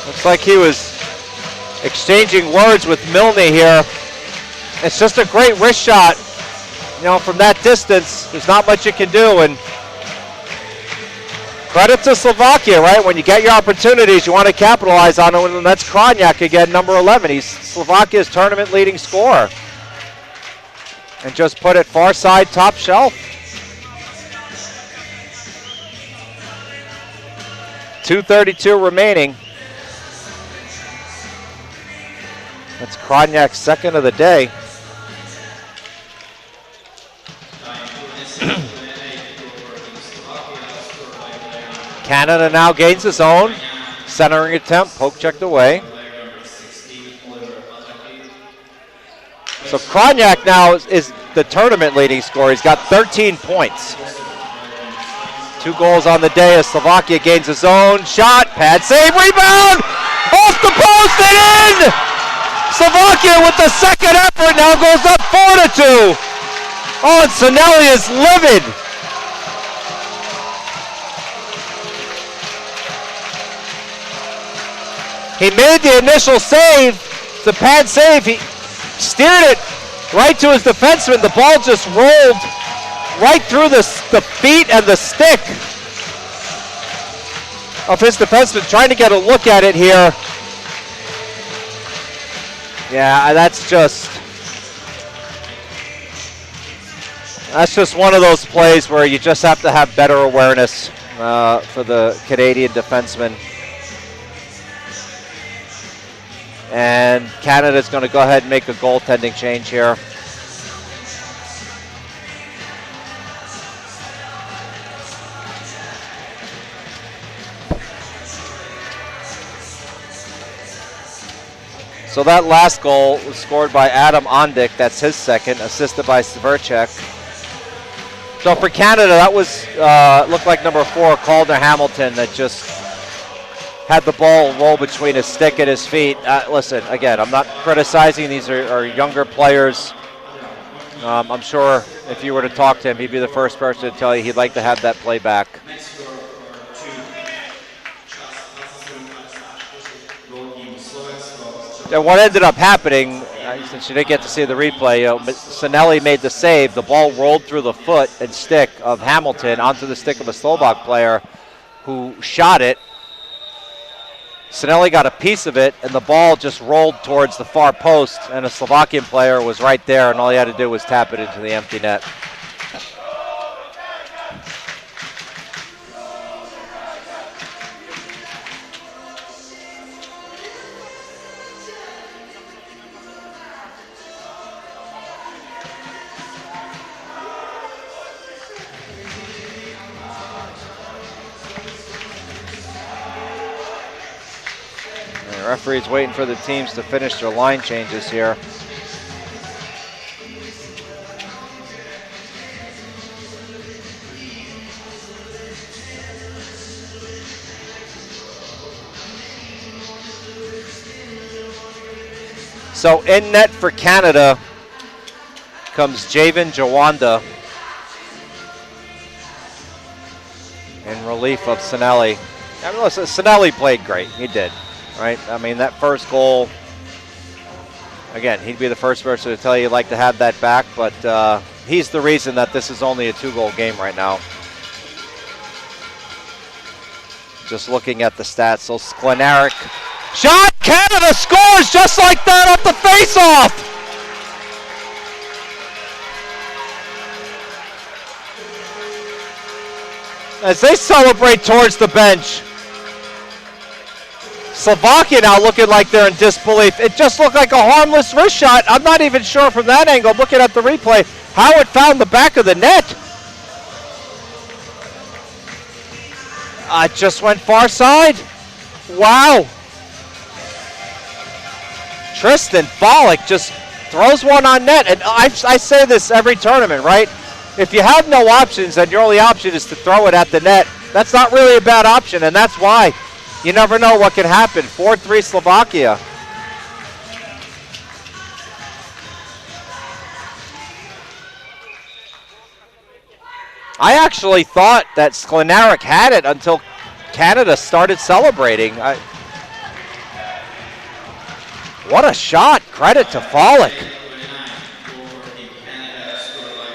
Looks like he was exchanging words with Milne here. It's just a great wrist shot. You know, from that distance, there's not much you can do. And Credit to Slovakia, right? When you get your opportunities, you want to capitalize on them, and that's Krajniak again, number 11. He's Slovakia's tournament leading scorer. And just put it far side, top shelf. 2:32 remaining. That's Krajniak's second of the day. Canada now gains his own. Centering attempt, poke checked away. So Krajniak now is the tournament leading scorer. He's got 13 points. 2 goals on the day as Slovakia gains his own. Shot, pad save, rebound! Off the post and in! Slovakia with the second effort now goes up 4-2. Oh, and Sinelli is livid. He made the initial save, the pad save. He steered it right to his defenseman. The ball just rolled right through the feet and the stick of his defenseman. Trying to get a look at it here. Yeah, that's just one of those plays where you just have to have better awareness for the Canadian defenseman. And Canada's going to go ahead and make a goaltending change here. So that last goal was scored by Adam Ondik. That's his second, assisted by Sverchek. So for Canada, that was looked like number 4, Calder Hamilton, that just had the ball roll between his stick and his feet. Listen, again, I'm not criticizing. These are younger players. I'm sure if you were to talk to him, he'd be the first person to tell you he'd like to have that play back. And what ended up happening, since you didn't get to see the replay, Sinelli made the save. The ball rolled through the foot and stick of Hamilton onto the stick of a Slovak player who shot it. Sinelli got a piece of it, and the ball just rolled towards the far post, and a Slovakian player was right there, and all he had to do was tap it into the empty net. The referee's waiting for the teams to finish their line changes here. So in net for Canada comes Javen Jawanda in relief of Sinelli. I mean, listen, Sinelli played great. He did. Right? I mean, that first goal, again, he'd be the first person to tell you he'd like to have that back, but he's the reason that this is only a 2-goal game right now. Just looking at the stats, so Sklenarik shot, Canada scores just like that off the face-off! As they celebrate towards the bench. Slovakia now looking like they're in disbelief. It just looked like a harmless wrist shot. I'm not even sure from that angle, looking at the replay, how it found the back of the net. It just went far side. Wow. Tristan Bollock just throws one on net. And I say this every tournament, right? If you have no options and your only option is to throw it at the net, that's not really a bad option, and that's why. You never know what can happen. 4-3 Slovakia. I actually thought that Sklenarik had it until Canada started celebrating. What a shot. Credit to Bollock.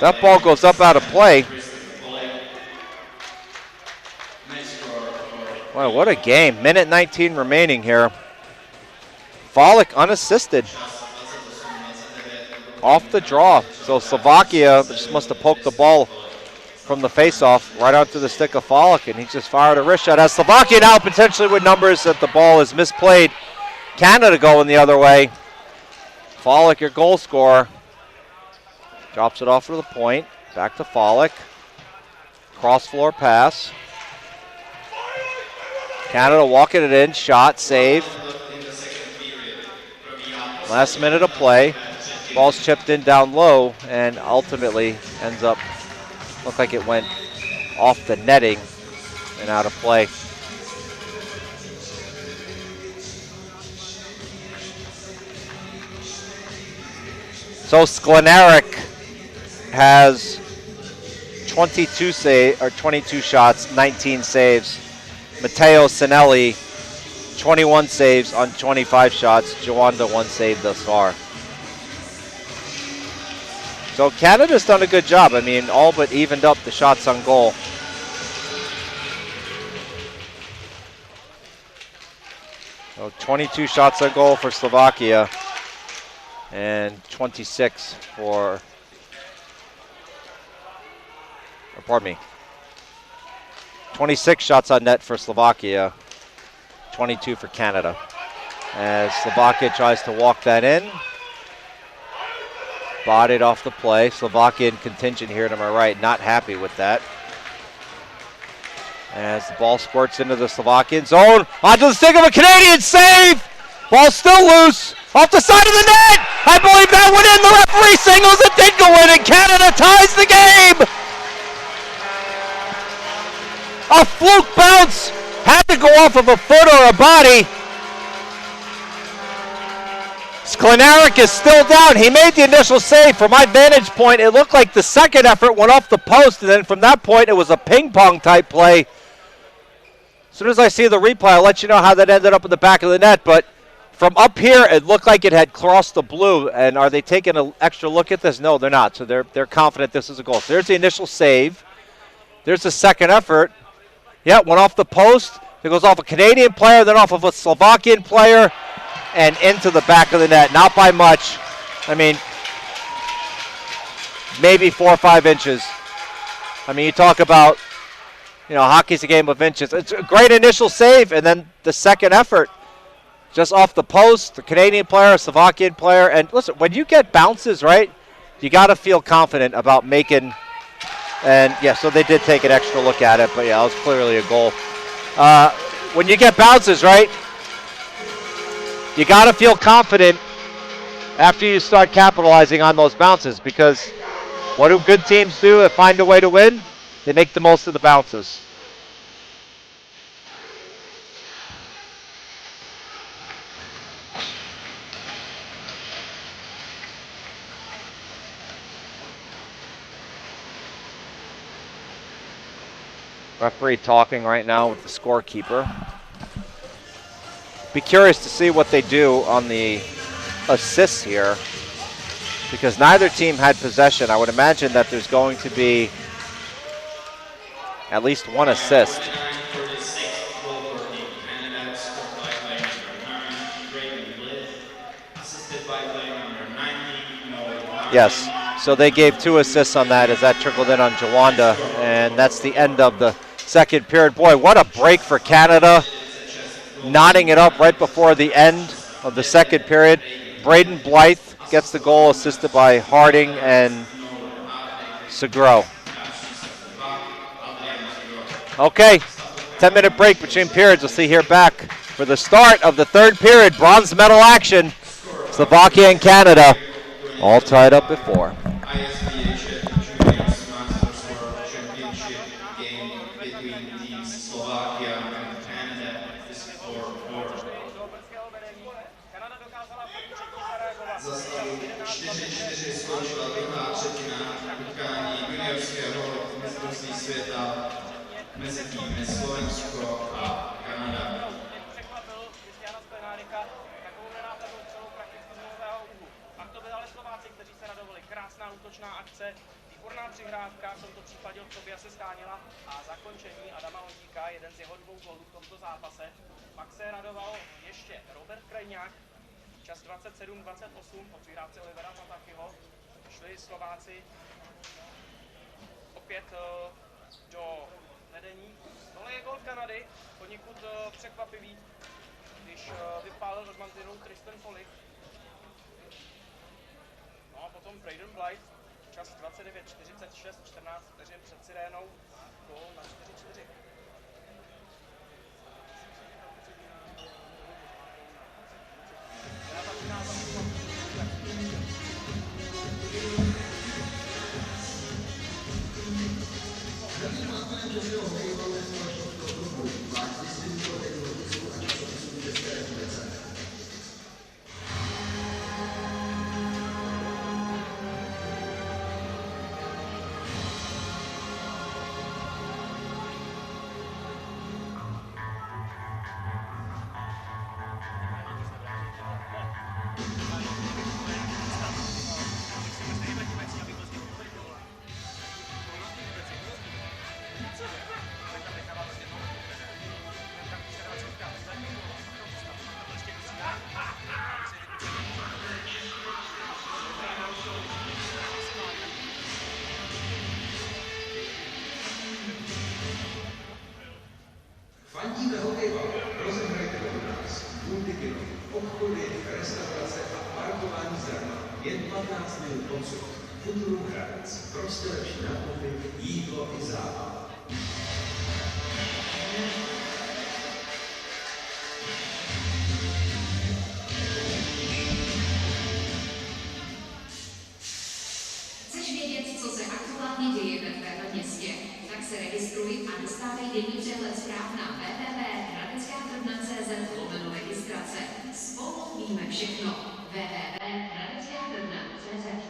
That ball goes up out of play. Wow, what a game. Minute 19 remaining here. Volek unassisted. Off the draw. So Slovakia just must have poked the ball from the face-off right onto the stick of Volek, and he just fired a wrist shot. As Slovakia now potentially with numbers that the ball is misplayed. Canada going the other way. Volek, your goal scorer. Drops it off to the point. Back to Volek. Cross-floor pass. Canada walking it in. Shot, save. Last minute of play. Ball's chipped in down low and ultimately ends up, looked like it went off the netting and out of play. So Sklenarik has 22 shots, 19 saves. Matteo Sinelli, 21 saves on 25 shots. Jawanda 1 save thus far. So Canada's done a good job. I mean, all but evened up the shots on goal. So 22 shots on goal for Slovakia and 26 for, or pardon me, 26 shots on net for Slovakia, 22 for Canada. As Slovakia tries to walk that in. Bodied off the play. Slovakian contingent here to my right, not happy with that. As the ball squirts into the Slovakian zone. Onto the stick of a Canadian save! Ball still loose. Off the side of the net! I believe that went in. The referee signals it did go in, and Canada ties the game! A fluke bounce. Had to go off of a foot or a body. Sklenarik is still down. He made the initial save. From my vantage point, it looked like the second effort went off the post, and then from that point, it was a ping-pong type play. As soon as I see the replay, I'll let you know how that ended up in the back of the net, but from up here, it looked like it had crossed the blue, and are they taking an extra look at this? No, they're not, so they're confident this is a goal. So there's the initial save. There's the second effort. Yeah, went off the post. It goes off a Canadian player, then off of a Slovakian player, and into the back of the net. Not by much. I mean, maybe 4 or 5 inches. I mean, you talk about, you know, hockey's a game of inches. It's a great initial save, and then the second effort, just off the post, the Canadian player, Slovakian player. And listen, when you get bounces, right, you got to feel confident about making, and yeah, so they did take an extra look at it, but yeah, it was clearly a goal. When you get bounces, right, you got to feel confident after you start capitalizing on those bounces, because what do good teams do to find a way to win? They make the most of the bounces. Referee talking right now with the scorekeeper. Be curious to see what they do on the assists here, because neither team had possession. I would imagine that there's going to be at least one assist. Yes, so they gave 2 assists on that as that trickled in on Jawanda, and that's the end of the second period. Boy, what a break for Canada. Knotting it up right before the end of the second period. Braden Blythe gets the goal, assisted by Harding and Segro. Okay, 10-minute break between periods. We'll see here back for the start of the third period. Bronze medal action. Slovakia and Canada all tied up before. ISBHF WJBHC Championship game between teams Slovakia and Canada is 4-4. Za stavu 4-4 skončila druhá třetina utkání juniorského mistrovství světa mezi týmy Slovensko a Kanada. Pak to byli ale Slováci, kteří se radovali. Krásná útočná akce. Výborná přihrávka, v tomto případě od sobě se schánila a zakončení Adama Ondíka, jeden z jeho 2 gólů v tomto zápase. Pak se radoval ještě Robert Krajňák, čas 27-28 po přihrávce Olivera Matakyho. Šli Slováci opět do vedení. Tohle je gól Kanady, poněkud překvapivý, když vypálil od mantinů Tristan Polik. No a potom Braden Blight, čas 29-46, 14 vteřin před sirénou, gól na 4-4. Fandíme hokejbal, rozehrajte ho u nás. Multikino, obchody, restaurace a parkování zdarma. Jen 15 minut odsud. Futurum Hradec. Prostě lepší nákupy, jídlo i zábava. Chceš vědět, co se aktuálně děje ve tvém městě? Tak se registruj a dostávej denní přehled zpráv na www.hradeckátrvna.cz/registrace. Spolu víme všechno. www.hradeckátrvna.cz.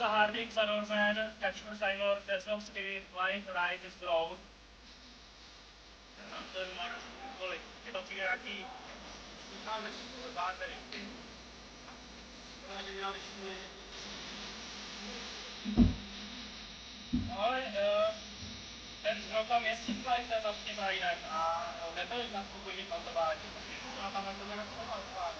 Hradec Kralove, Catchment Taylor, there's no spirit, line right is low. Je to nějaký Ale ten program je sídlejte za tím rajnem a nebyli na původní plantování. A tam je to nějak plantování.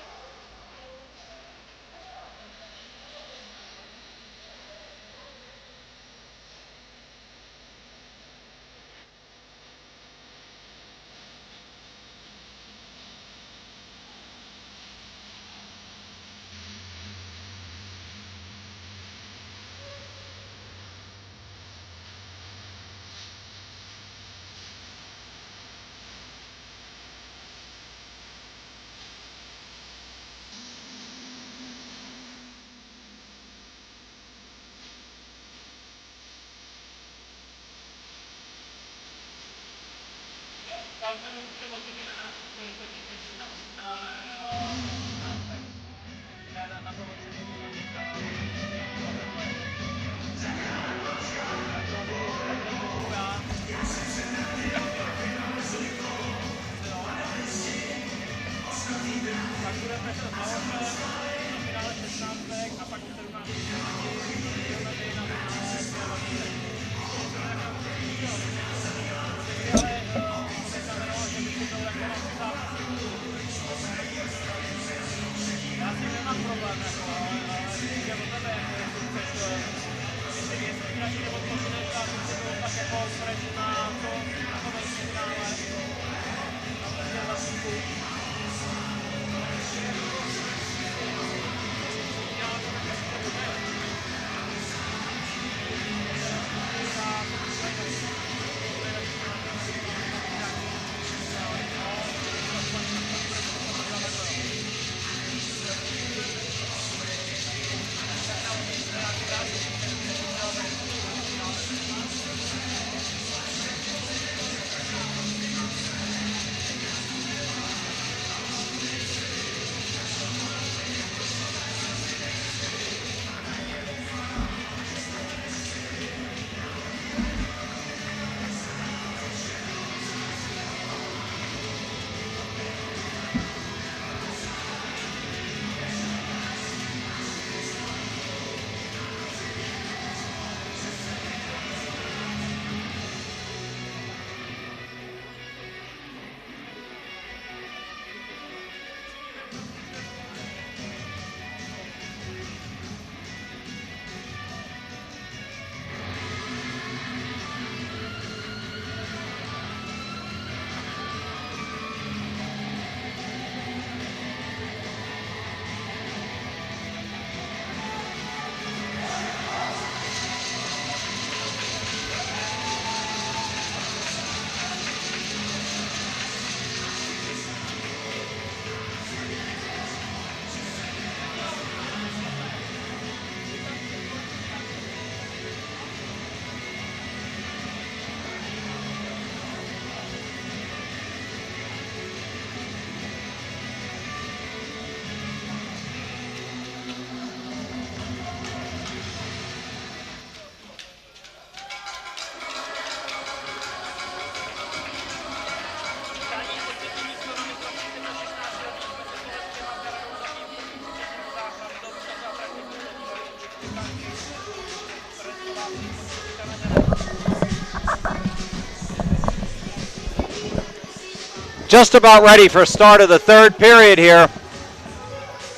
Just about ready for start of the third period here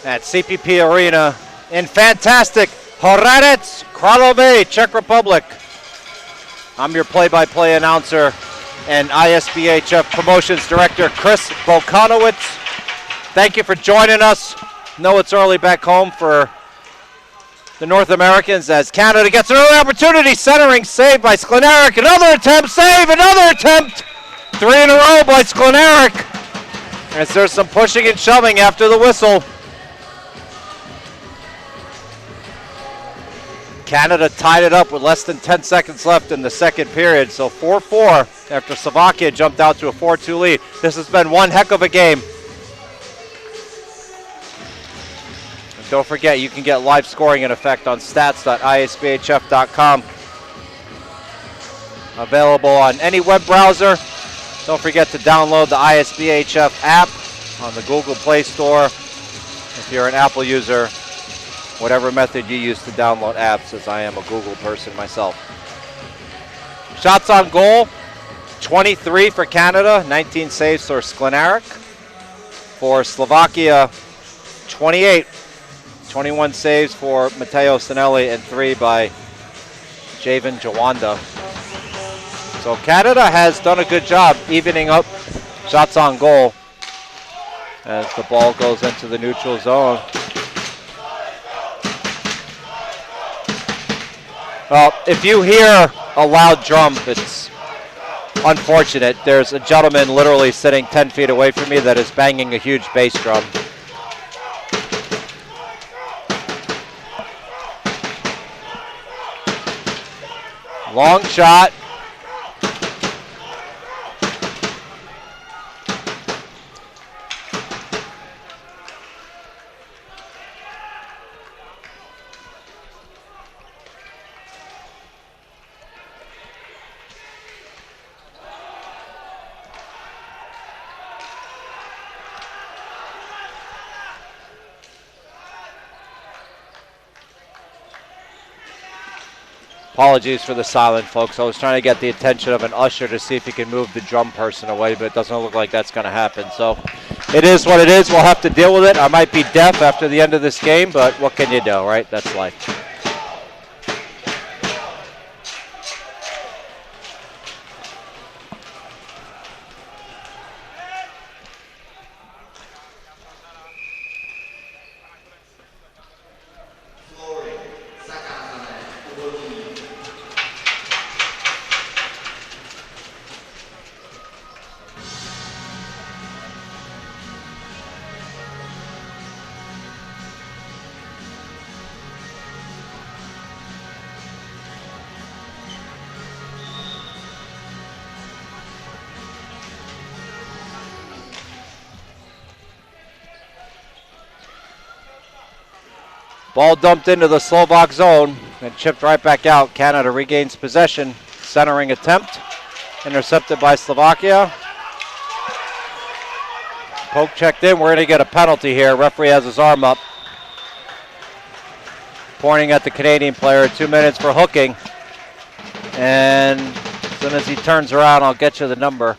at CPP Arena in fantastic Hradec Kralove, Czech Republic. I'm your play-by-play announcer and ISBHF Promotions Director, Chris Volkanowicz. Thank you for joining us. Know it's early back home for the North Americans as Canada gets an early opportunity, centering, save by Sklenarik. Another attempt, save, another attempt. 3 in a row by Sklenarik. As there's some pushing and shoving after the whistle. Canada tied it up with less than 10 seconds left in the second period. So 4-4 after Slovakia jumped out to a 4-2 lead. This has been one heck of a game. And don't forget, you can get live scoring in effect on stats.isbhf.com. Available on any web browser. Don't forget to download the ISBHF app on the Google Play Store if you're an Apple user, whatever method you use to download apps, as I am a Google person myself. Shots on goal, 23 for Canada, 19 saves for Sklenarek. For Slovakia, 28, 21 saves for Matteo Sinelli and 3 by Javan Jawanda. So Canada has done a good job evening up shots on goal as the ball goes into the neutral zone. Well, if you hear a loud drum, it's unfortunate. There's a gentleman literally sitting 10 feet away from me that is banging a huge bass drum. Long shot. Apologies for the silent, folks. I was trying to get the attention of an usher to see if he can move the drum person away, but it doesn't look like that's going to happen. So it is what it is. We'll have to deal with it. I might be deaf after the end of this game, but what can you do, right? That's life. Ball dumped into the Slovak zone and chipped right back out. Canada regains possession. Centering attempt. Intercepted by Slovakia. Poke checked in. We're going to get a penalty here. Referee has his arm up, pointing at the Canadian player. 2 minutes for hooking. And as soon as he turns around, I'll get you the number.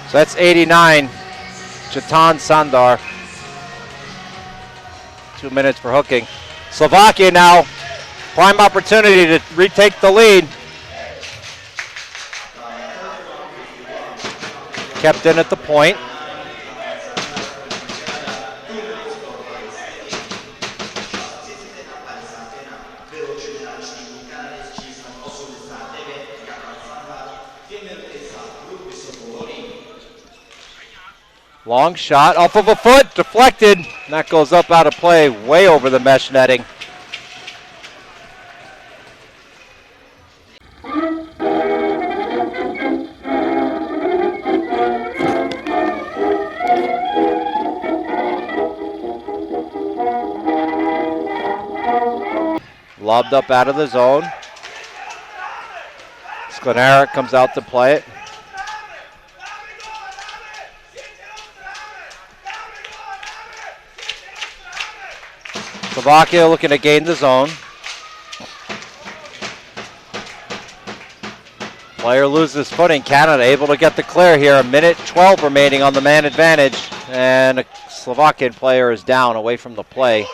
So that's 89, Chetan Sandar. 2 minutes for hooking. Slovakia now, prime opportunity to retake the lead. Kept in at the point. Long shot off of a foot, deflected. That goes up out of play, way over the mesh netting. Lobbed up out of the zone. Sklenarek comes out to play it. Slovakia looking to gain the zone. Player loses footing. Canada able to get the clear here. 1:12 remaining on the man advantage. And a Slovakian player is down away from the play.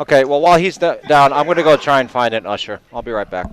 Okay, well, while he's down, I'm going to go try and find an usher. I'll be right back.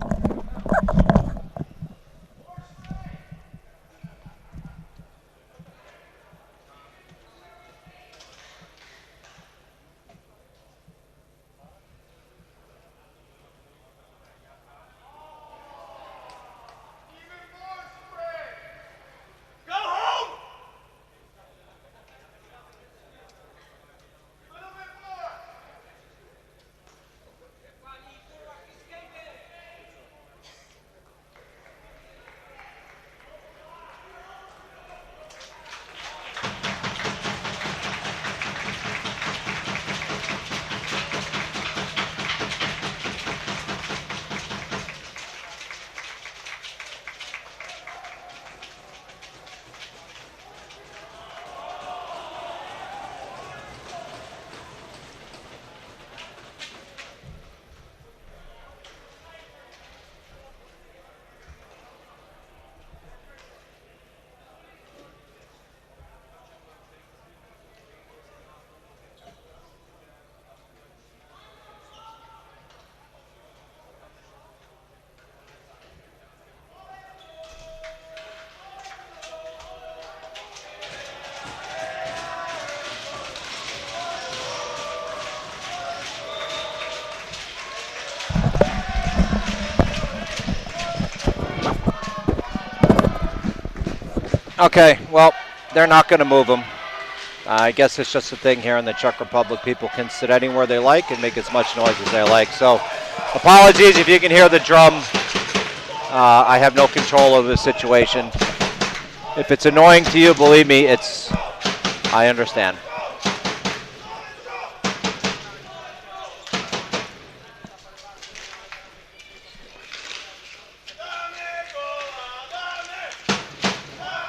Okay, well, they're not going to move him. I guess it's just a thing here in the Czech Republic. People can sit anywhere they like and make as much noise as they like. So apologies if you can hear the drum. I have no control over the situation. If it's annoying to you, believe me, I understand.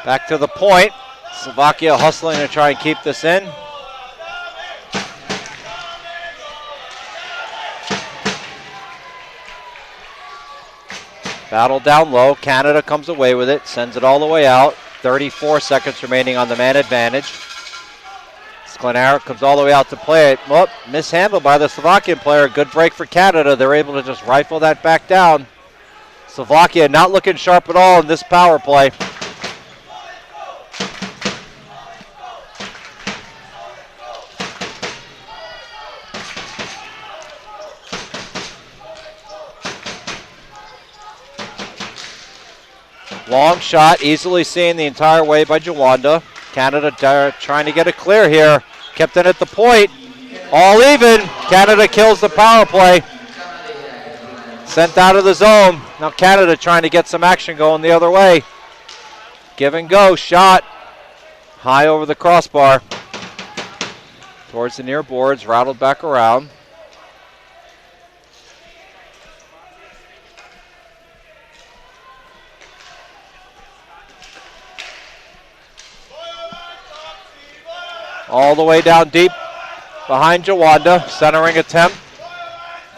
Back to the point. Slovakia hustling to try and keep this in. Battle down low. Canada comes away with it, sends it all the way out. 34 seconds remaining on the man advantage. Sklenárik comes all the way out to play it. Well, mishandled by the Slovakian player. Good break for Canada. They're able to just rifle that back down. Slovakia not looking sharp at all in this power play. Long shot, easily seen the entire way by Jawanda. Canada trying to get it clear here. Kept it at the point. All even. Canada kills the power play. Sent out of the zone. Now Canada trying to get some action going the other way. Give and go. Shot. High over the crossbar. Towards the near boards. Rattled back around. All the way down deep behind Jawanda. Centering attempt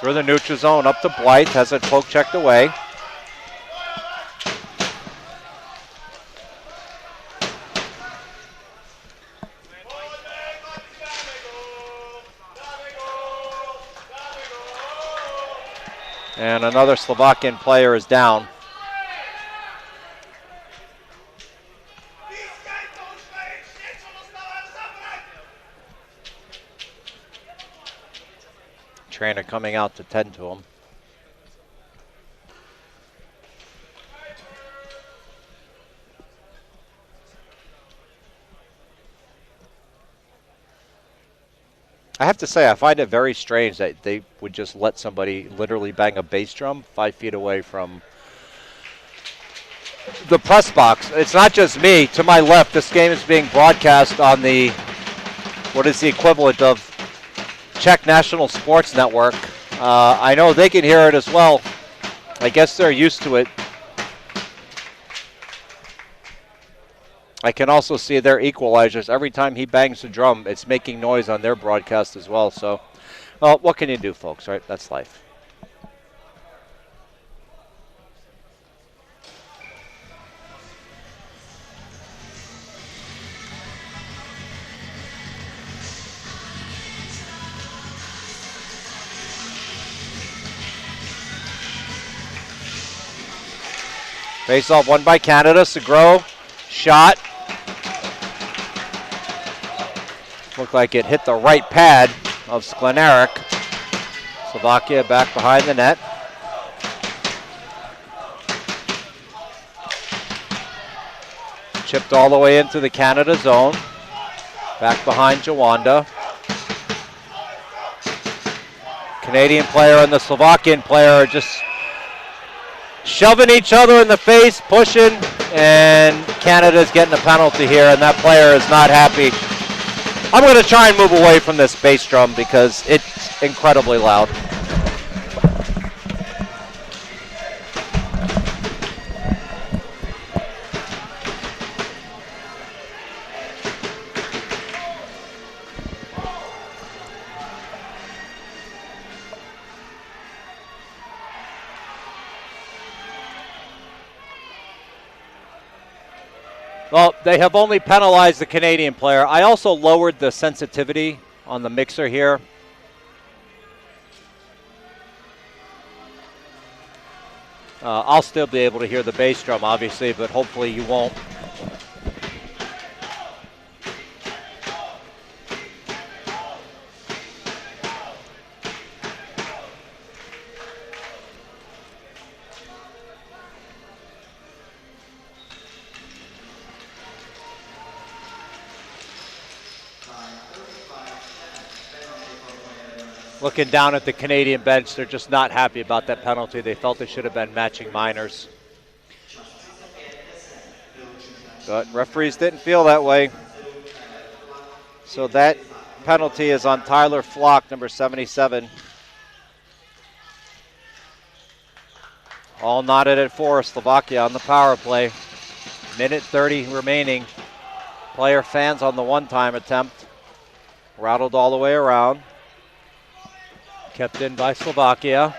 through the neutral zone up to Blythe. Has it poke checked away. And another Slovakian player is down. Trainer coming out to tend to him. I have to say, I find it very strange that they would just let somebody literally bang a bass drum 5 feet away from the press box. It's not just me. To my left, this game is being broadcast on what is the equivalent of Czech National Sports Network. I know they can hear it as well. I guess they're used to it. I can also see their equalizers. Every time he bangs the drum, it's making noise on their broadcast as well. So, well, what can you do, folks, right? That's life. Face-off won by Canada. Segro, shot. Looked like it hit the right pad of Sklenárik. Slovakia back behind the net. Chipped all the way into the Canada zone. Back behind Jawanda. Canadian player and the Slovakian player are just shoving each other in the face, pushing, and Canada's getting a penalty here, and that player is not happy. I'm going to try and move away from this bass drum because it's incredibly loud. Well, they have only penalized the Canadian player. I also lowered the sensitivity on the mixer here. I'll still be able to hear the bass drum, obviously, but hopefully you won't. Looking down at the Canadian bench, they're just not happy about that penalty. They felt they should have been matching minors. But referees didn't feel that way. So that penalty is on Tyler Flock, number 77. All knotted at 4, Slovakia on the power play. Minute 30 remaining. Player fans on the one-time attempt. Rattled all the way around. Kept in by Slovakia.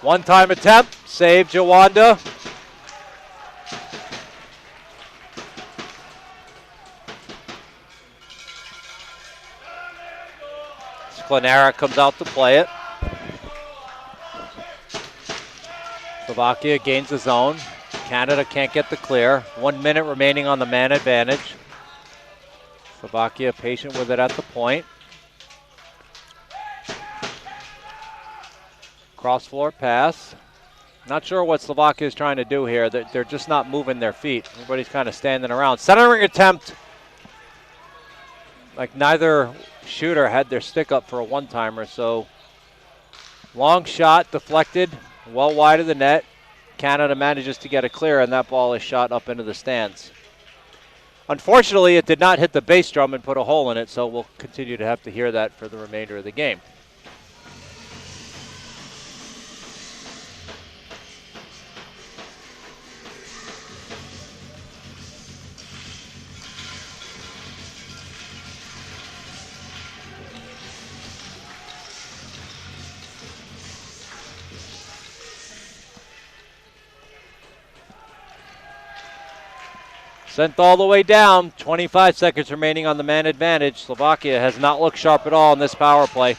One-time attempt, save Jawanda. Sklenara comes out to play it. Slovakia gains the zone. Canada can't get the clear. 1 minute remaining on the man advantage. Slovakia patient with it at the point. Cross floor pass. Not sure what Slovakia is trying to do here. They're just not moving their feet. Everybody's kind of standing around. Centering attempt. Like neither shooter had their stick up for a one-timer, so long shot deflected, well wide of the net. Canada manages to get a clear, and that ball is shot up into the stands. Unfortunately, it did not hit the bass drum and put a hole in it, so we'll continue to have to hear that for the remainder of the game. Sent all the way down, 25 seconds remaining on the man advantage. Slovakia has not looked sharp at all in this power play.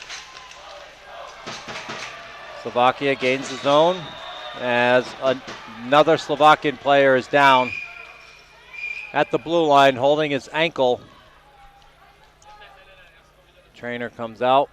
Slovakia gains the zone as another Slovakian player is down at the blue line holding his ankle. Trainer comes out.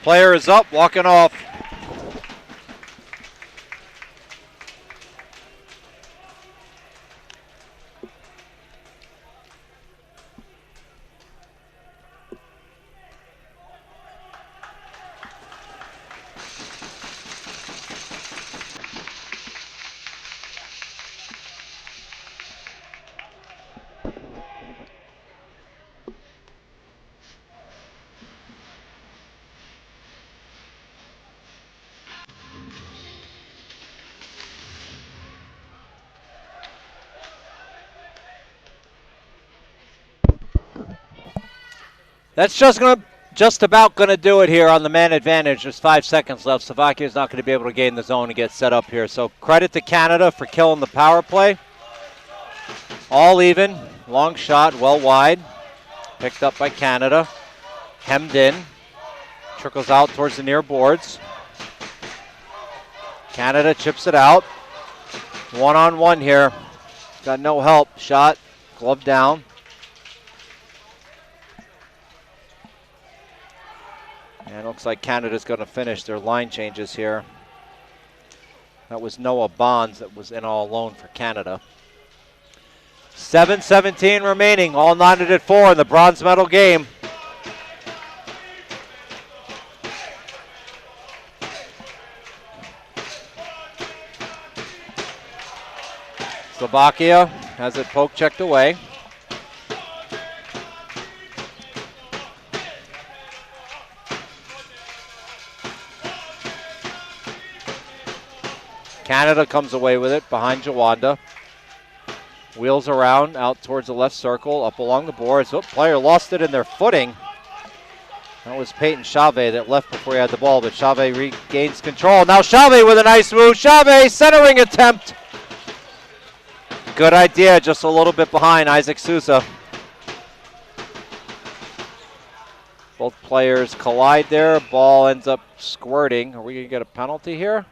Player is up, walking off. That's just about going to do it here on the man advantage. There's 5 seconds left. Slovakia is not going to be able to gain the zone and get set up here. So credit to Canada for killing the power play. All even. Long shot, well wide. Picked up by Canada. Hemmed in. Trickles out towards the near boards. Canada chips it out. One-on-one here. Got no help. Shot. Glove down. And it looks like Canada's going to finish their line changes here. That was Noah Bonds that was in all alone for Canada. 7:17 remaining, all knotted at 4 in the bronze medal game. Slovakia has it poke checked away. Canada comes away with it behind Jawanda. Wheels around out towards the left circle, up along the boards. Oh, player lost it in their footing. That was Peyton Chave that left before he had the ball, but Chave regains control. Now Chave with a nice move. Chave centering attempt. Good idea, just a little bit behind Isaac Sousa. Both players collide there. Ball ends up squirting. Are we going to get a penalty here?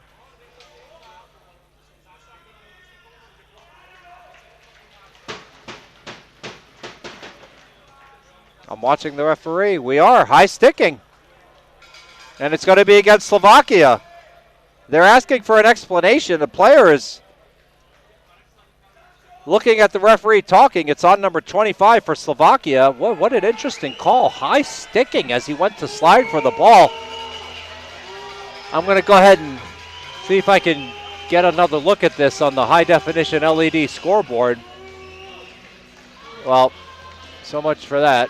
I'm watching the referee. We are high sticking. And it's going to be against Slovakia. They're asking for an explanation. The player is looking at the referee talking. It's on number 25 for Slovakia. What an interesting call. High sticking as he went to slide for the ball. I'm going to go ahead and see if I can get another look at this on the high definition LED scoreboard. Well, so much for that.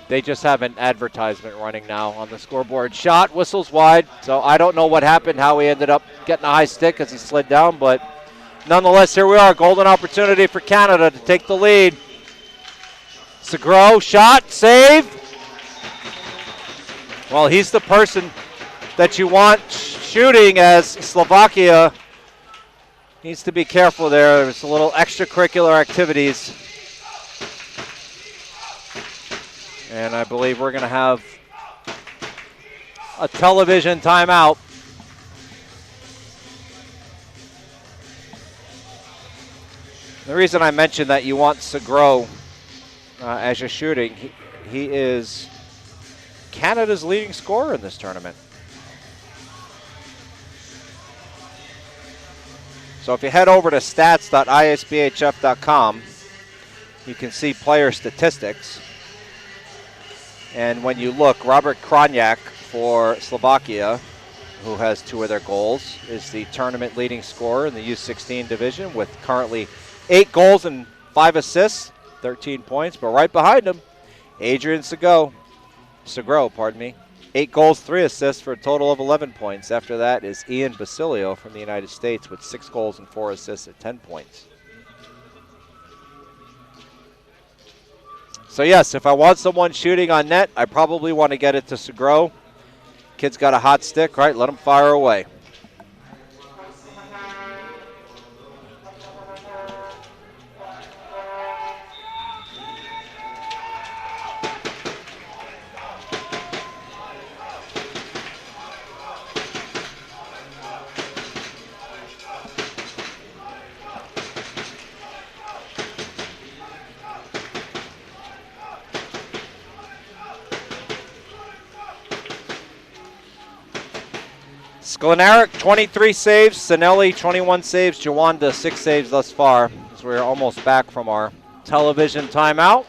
They just have an advertisement running now on the scoreboard. Shot, whistles wide, so I don't know what happened, how he ended up getting a high stick as he slid down, but nonetheless, here we are, golden opportunity for Canada to take the lead. Segro, shot, save. Well, he's the person that you want shooting, as Slovakia needs to be careful there. There's a little extracurricular activities. And I believe we're going to have a television timeout. The reason I mentioned that you want Segro as you're shooting, he is Canada's leading scorer in this tournament. So if you head over to stats.isbhf.com, you can see player statistics. And when you look, Robert Krajniak for Slovakia, who has 2 of their goals, is the tournament leading scorer in the U16 division with currently 8 goals and 5 assists, 13 points. But right behind him, Adrian Segro, 8 goals, 3 assists for a total of 11 points. After that is Ian Basilio from the United States with 6 goals and 4 assists at 10 points. So yes, if I want someone shooting on net, I probably want to get it to Segro. Kid's got a hot stick, right? Let him fire away. Glenaric, 23 saves. Sinelli, 21 saves. Jawanda, 6 saves thus far, as we're almost back from our television timeout.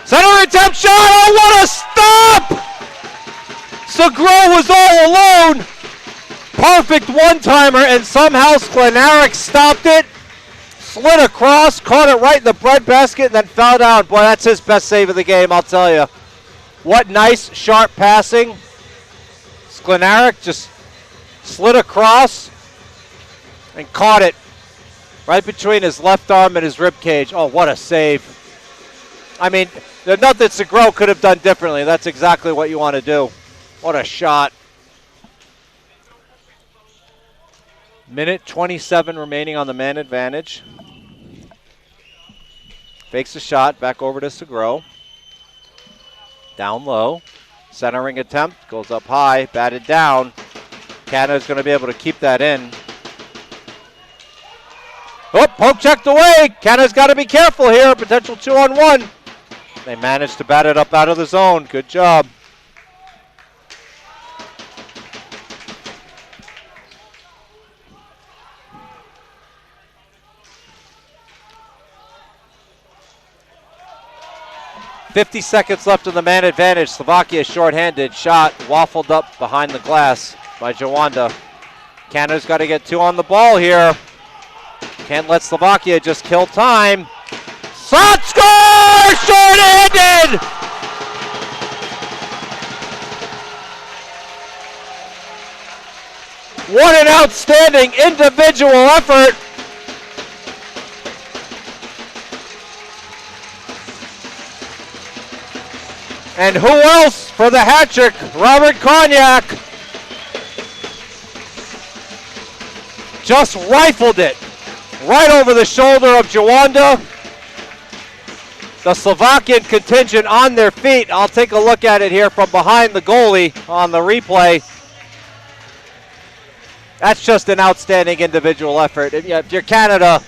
Center attempt shot, oh what a stop! Segro was all alone. Perfect one-timer, and somehow Sklenaric stopped it, slid across, caught it right in the breadbasket, and then fell down. Boy, that's his best save of the game, I'll tell you. What nice, sharp passing. Sklenaric just slid across and caught it right between his left arm and his rib cage. Oh, what a save. I mean, there's nothing Segro could have done differently. That's exactly what you want to do. What a shot. Minute 27 remaining on the man advantage. Fakes the shot, back over to Segro. Down low. Centering attempt, goes up high, batted down. Canada's going to be able to keep that in. Oh, poke checked away. Canada's got to be careful here. Potential 2-on-1. They managed to bat it up out of the zone. Good job. .50 seconds left in the man advantage. Slovakia shorthanded. Shot waffled up behind the glass by Jawanda. Canada's got to get 2 on the ball here. Can't let Slovakia just kill time. Shot score! Short-handed! What an outstanding individual effort. And who else for the hat trick? Robert Kroniak. Just rifled it right over the shoulder of Jawanda. The Slovakian contingent on their feet. I'll take a look at it here from behind the goalie on the replay. That's just an outstanding individual effort. If you're Canada,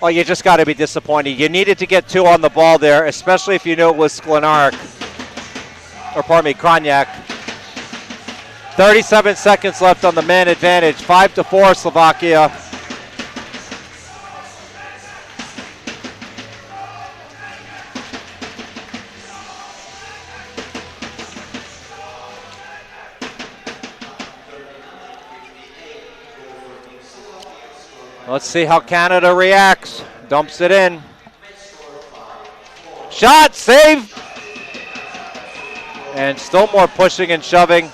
well, you just got to be disappointed. You needed to get 2 on the ball there, especially if you knew it was Kroniak. 37 seconds left on the man advantage. 5-4 Slovakia. Let's see how Canada reacts. Dumps it in. Shot, save. And still more pushing and shoving.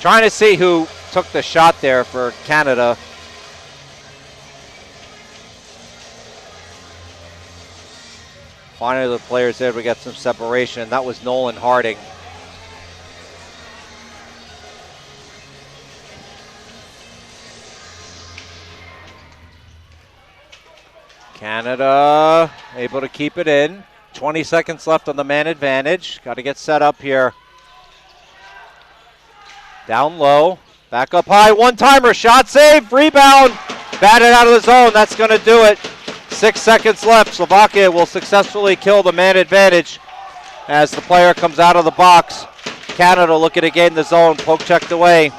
Trying to see who took the shot there for Canada. Finally, the players there, we got some separation. That was Nolan Harding. Canada able to keep it in. 20 seconds left on the man advantage. Got to get set up here. Down low, back up high, one-timer, shot save, rebound, batted out of the zone. That's going to do it. 6 seconds left. Slovakia will successfully kill the man advantage as the player comes out of the box. Canada looking to gain the zone, poke checked away.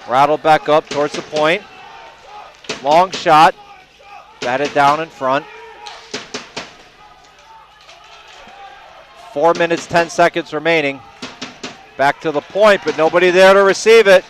Rattled back up towards the point. Long shot, batted down in front. 4 minutes, 10 seconds remaining. Back to the point, but nobody there to receive it.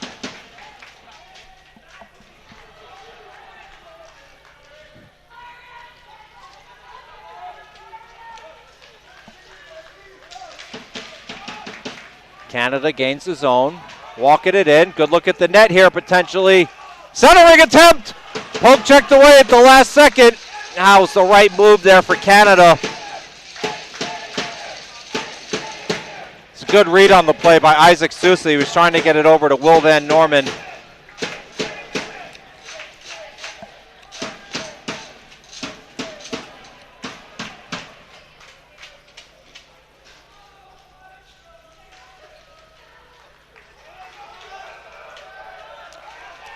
Canada gains the zone, walking it in. Good look at the net here, potentially. Centering attempt! Poke checked away at the last second. That was the right move there for Canada. It's a good read on the play by Isaac Sousa. He was trying to get it over to Will Van Norman.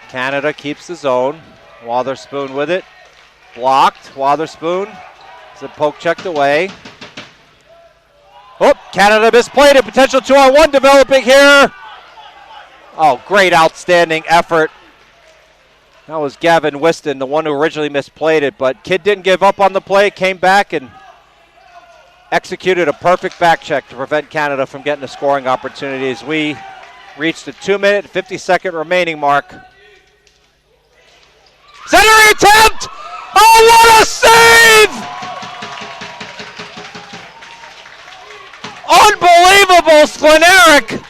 Canada keeps the zone. Wotherspoon with it. Blocked. Wotherspoon. It's a poke checked away. Oh, Canada misplayed it. Potential 2-on-1 developing here. Oh, great outstanding effort. That was Gavin Whiston, the one who originally misplayed it, but kid didn't give up on the play, came back and executed a perfect back check to prevent Canada from getting a scoring opportunity as we reached the 2-minute, 50-second remaining mark. Centering attempt! Oh, what a save! Unbelievable, Sklenarik.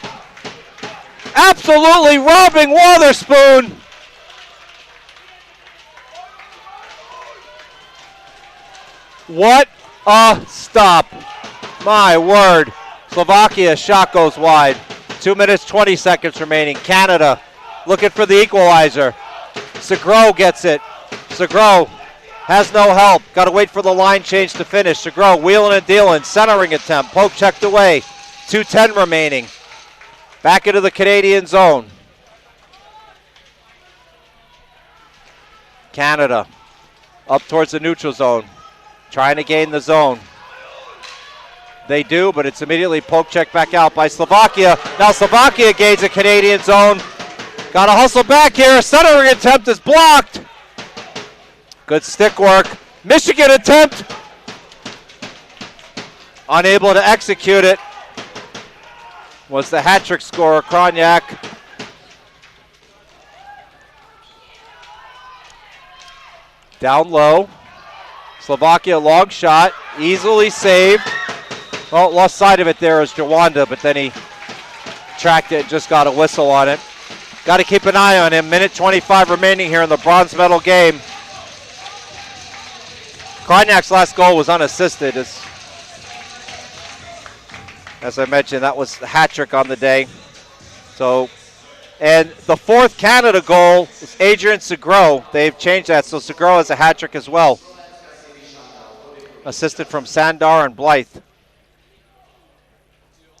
Absolutely robbing Wotherspoon. What a stop. My word. Slovakia shot goes wide. 2 minutes, 20 seconds remaining. Canada looking for the equalizer. Segro gets it. Segro has no help. Got to wait for the line change to finish. Segro wheeling and dealing. Centering attempt. Poke checked away. 2:10 remaining. Back into the Canadian zone. Canada up towards the neutral zone. Trying to gain the zone. They do, but it's immediately poke checked back out by Slovakia. Now Slovakia gains a Canadian zone. Got to hustle back here. Centering attempt is blocked. Good stick work. Michigan attempt. Unable to execute it. Was the hat trick scorer, Kroniak. Down low. Slovakia, long shot, easily saved. Well, lost sight of it there as Jawanda, but then he tracked it and just got a whistle on it. Got to keep an eye on him. Minute 25 remaining here in the bronze medal game. Krajniak's last goal was unassisted. As I mentioned, that was a hat trick on the day. So, and the fourth Canada goal is Adrian Segro. They've changed that, so Segro has a hat trick as well. Assisted from Sandar and Blythe.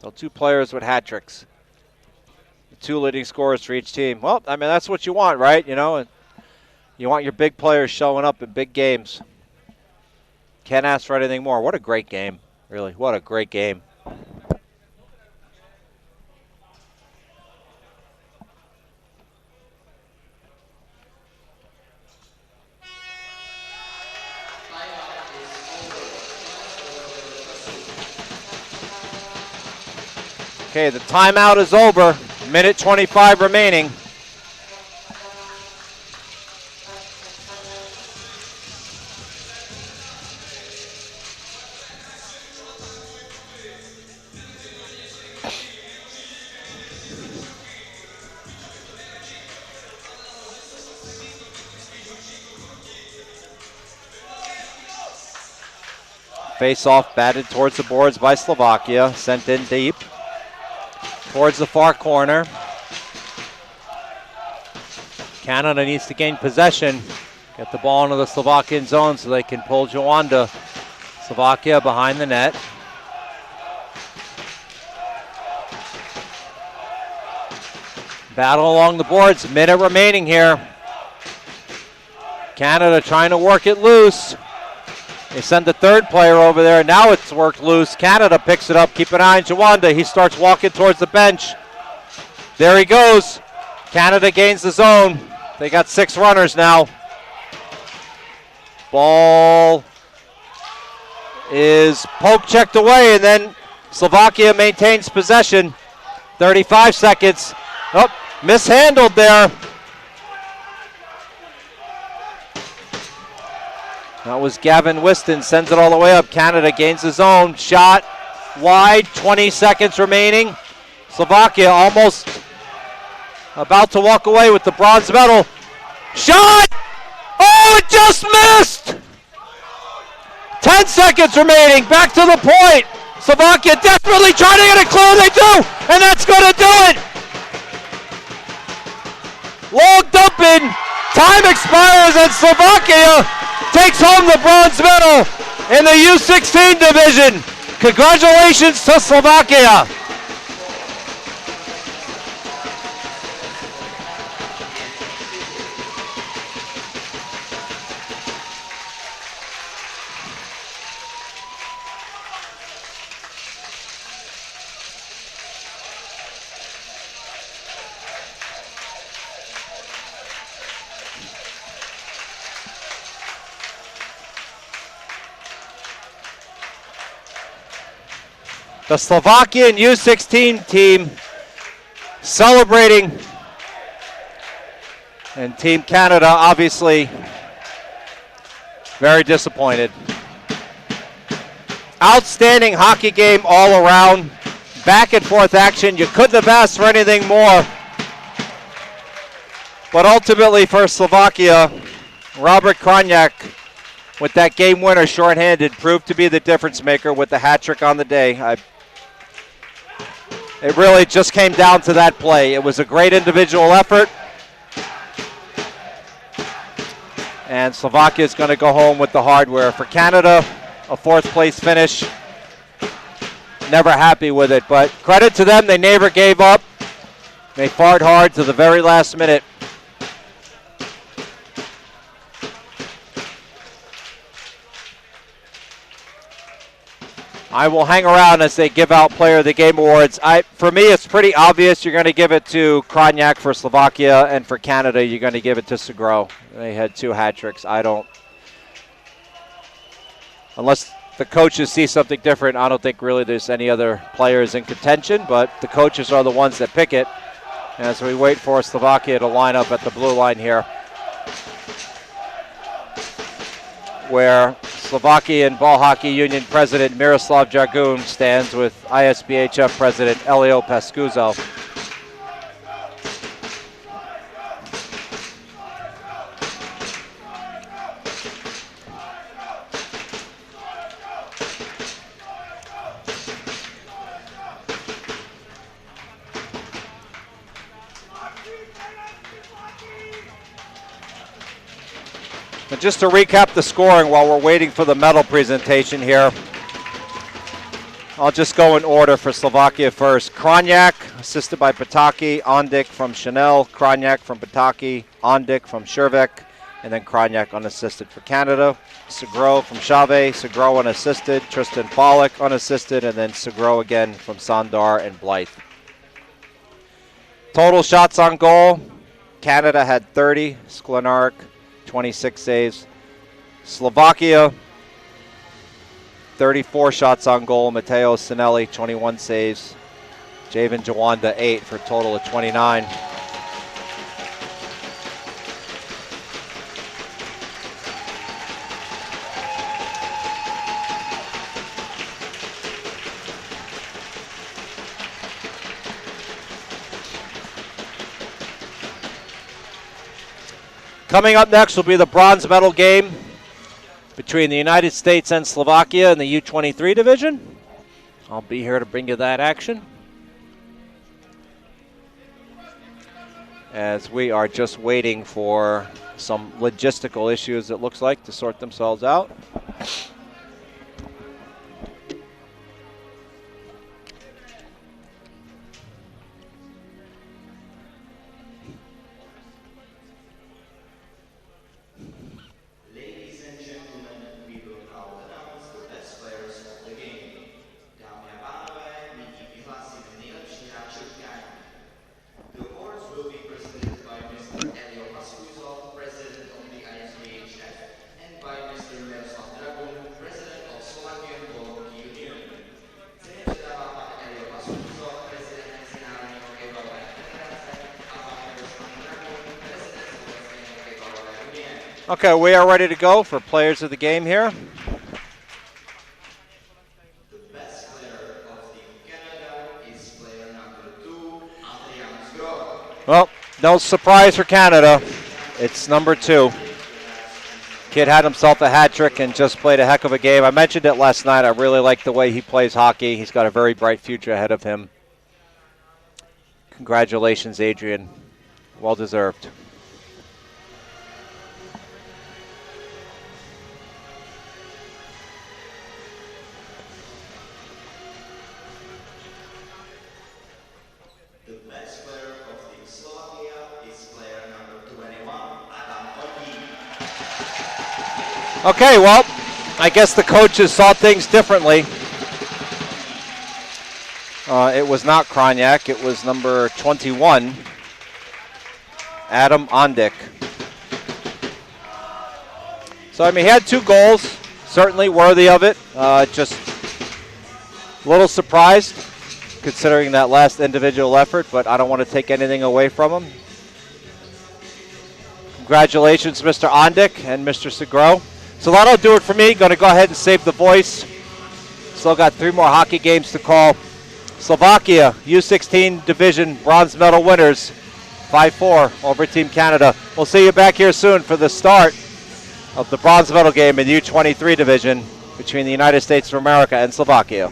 So 2 players with hat tricks. The 2 leading scorers for each team. Well, I mean, that's what you want, right? You know, you want your big players showing up in big games. Can't ask for anything more. What a great game, really. What a great game. Okay, the timeout is over. Minute 25 remaining. Face-off batted towards the boards by Slovakia. Sent in deep. Towards the far corner. Canada needs to gain possession. Get the ball into the Slovakian zone so they can pull Jawanda. Slovakia behind the net. Battle along the boards. Minute remaining here. Canada trying to work it loose. They send the third player over there. Now it's worked loose. Canada picks it up. Keep an eye on Jawanda. He starts walking towards the bench. There he goes. Canada gains the zone. They got 6 runners now. Ball is poke checked away, and then Slovakia maintains possession. 35 seconds. Oh, mishandled there. That was Gavin Whiston, sends it all the way up. Canada gains the zone. Shot wide, 20 seconds remaining. Slovakia almost about to walk away with the bronze medal. Shot! Oh, it just missed! 10 seconds remaining, back to the point. Slovakia desperately trying to get it clear, they do! And that's gonna do it! Long dumping, time expires, and Slovakia takes home the bronze medal in the U16 division. Congratulations to Slovakia. The Slovakian U16 team celebrating, and Team Canada obviously very disappointed. Outstanding hockey game all around, back and forth action. You couldn't have asked for anything more. But ultimately for Slovakia, Robert Krajniak, with that game winner shorthanded, proved to be the difference maker with the hat trick on the day. It really just came down to that play. It was a great individual effort. And Slovakia is going to go home with the hardware. For Canada, a 4th place finish. Never happy with it, but credit to them, they never gave up. They fought hard to the very last minute. I will hang around as they give out Player of the Game awards. For me, it's pretty obvious you're going to give it to Krajniak for Slovakia, and for Canada, you're going to give it to Segro. They had 2 hat tricks. Unless the coaches see something different, I don't think really there's any other players in contention, but the coaches are the ones that pick it. As we wait for Slovakia to line up at the blue line here, where Slovakian Ball Hockey Union President Miroslav Dragun stands with ISBHF President Elio Pascuzo. And just to recap the scoring while we're waiting for the medal presentation here, I'll just go in order for Slovakia first. Krajňák, assisted by Pataki, Ondik from Chanel, Krajňák from Pataki, Ondik from Shervik, and then Krajňák unassisted for Canada. Segro from Chave, Segro unassisted, Tristan Pollock unassisted, and then Segro again from Sandar and Blythe. Total shots on goal, Canada had 30, Sklenarik 26 saves. Slovakia, 34 shots on goal. Matteo Sinelli, 21 saves. Javan Jawanda, 8 for a total of 29. Coming up next will be the bronze medal game between the United States and Slovakia in the U23 division. I'll be here to bring you that action, as we are just waiting for some logistical issues, it looks like, to sort themselves out. Okay, we are ready to go for players of the game here. The best player of Team Canada is player number 2, Adrian Skro. Well, no surprise for Canada. It's number 2. Kid had himself a hat trick and just played a heck of a game. I mentioned it last night. I really like the way he plays hockey. He's got a very bright future ahead of him. Congratulations, Adrian. Well deserved. Okay, well, I guess the coaches saw things differently. It was not Krajňák, it was number 21, Adam Ondik. So, I mean, he had 2 goals, certainly worthy of it. Just a little surprised, considering that last individual effort, but I don't want to take anything away from him. Congratulations, Mr. Ondik and Mr. Segro. So that'll do it for me. Going to go ahead and save the voice. Still got 3 more hockey games to call. Slovakia, U16 division bronze medal winners, 5-4 over Team Canada. We'll see you back here soon for the start of the bronze medal game in the U23 division between the United States of America and Slovakia.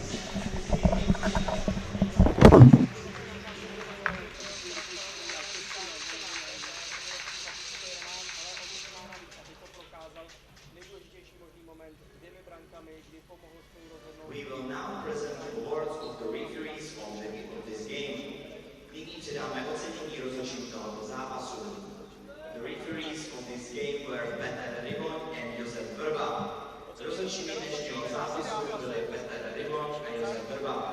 We will now present awards of the referees on the hit of this game. Nyní předáme ocenění rozhodčím tohoto zápasu. The referees of this game were Petr Ribon and Josef Vrba. Rozhodčími dnešního zápasu byli Petr Ribon a Josef Vrba.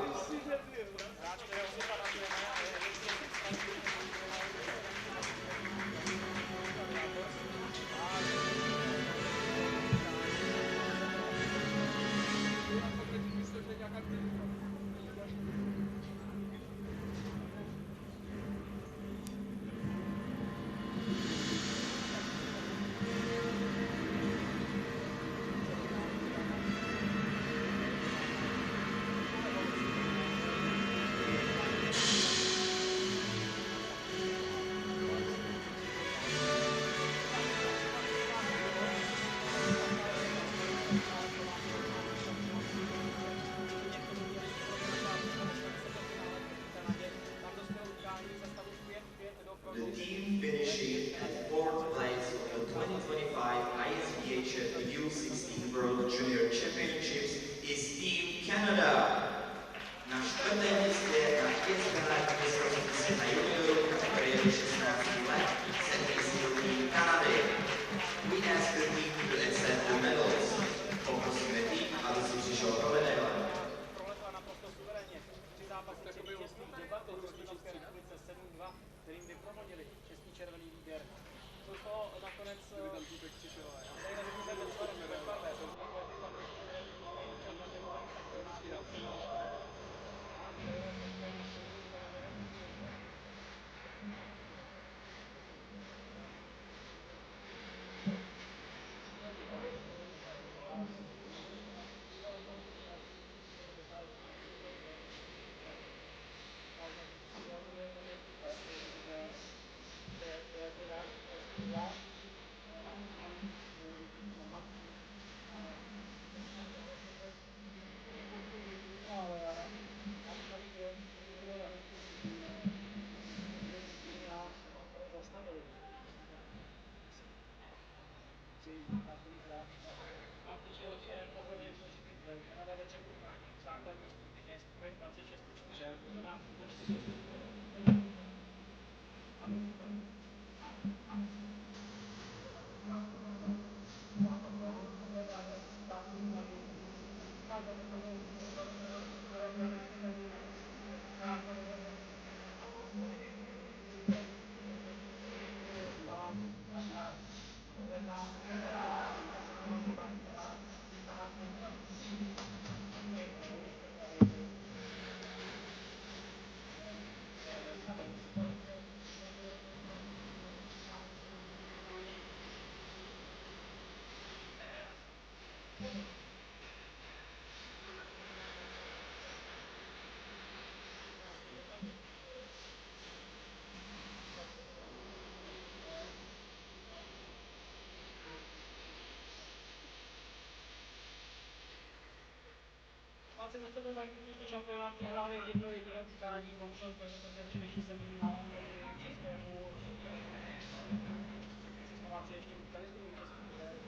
vítězství v debatou České republice 7-2, kterým vyprovodili český červený výběr. Jsou to nakonec... Kdyby tam týpek přišel, a tady na týpek ve barvé, to už takové ty fanoušky, které alternativové, Se to tak šampionát hráli jedno jediné utkání, bohužel to je především semifinále českému Slováci ještě utkali s druhým českým výběrem.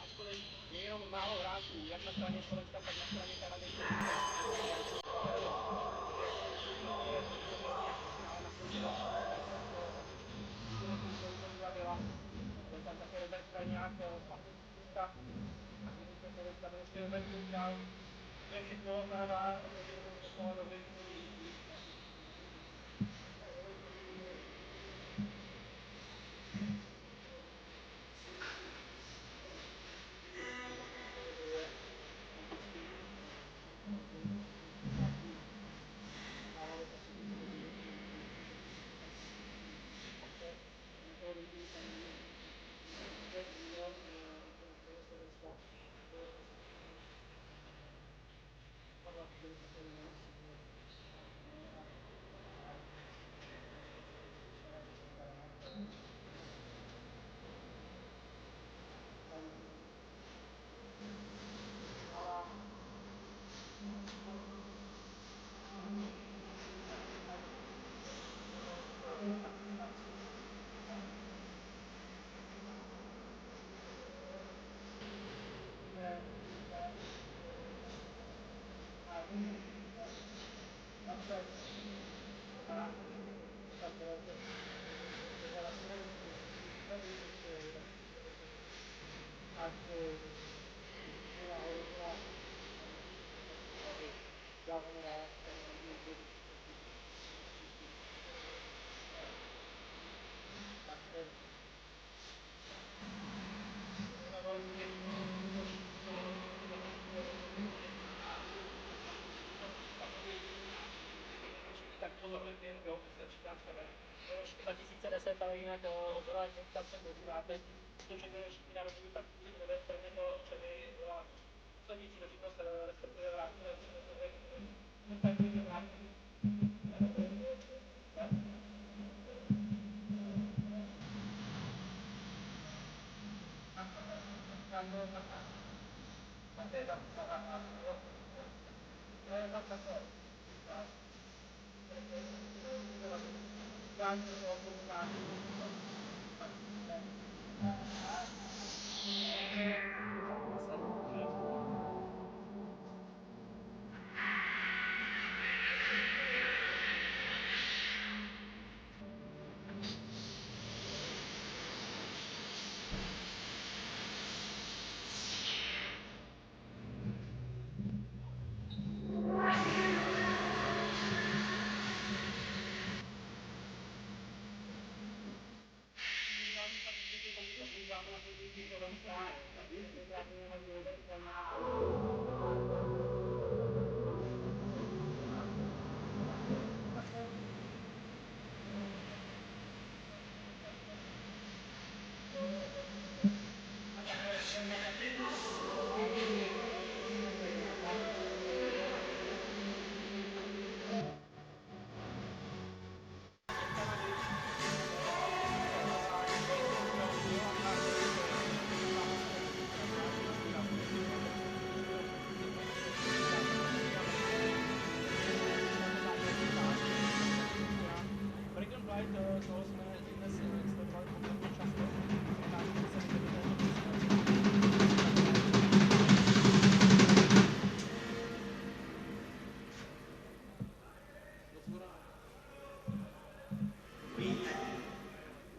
Ačkoliv je jenom málo hráčů, jak na straně Slovenska, tak na straně Kanady. Tam také Hradec Kralove, Pavlíka, Robert Kuka, to je všechno na docela dobrý vývoj. Tak tohle je jo, 13 rok 2010, ale jinak odvolání tam jsem byl 9. prostě čekají, že národní tak bude stejně to předej a sledující doživnost, respektive vrátí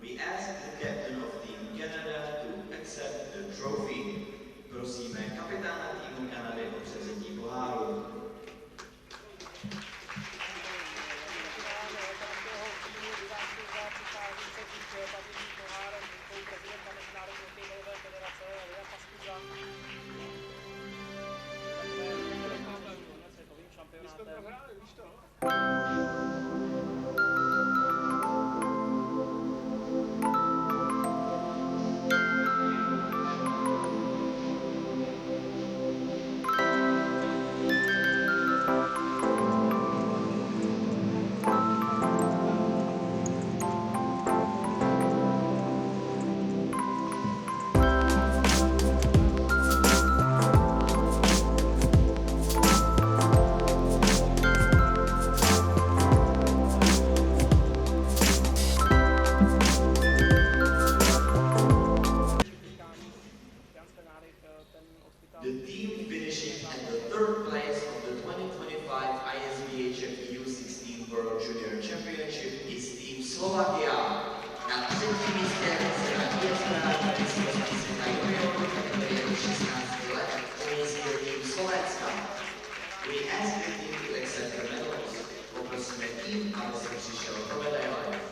We ask the captain of Team Canada to accept the trophy. Prosíme kapitána týmu Kanady o převzetí poháru. The team finishing at the third place of the 2025 ISBHF U16 World Junior Championship is Team Slovakia. Na třetím místě se na ISBHF světa juniorů kategorie 16 let umístil tým Slovenska. We ask the team to accept the medals. Poprosíme tým, aby se přišel pro medaile.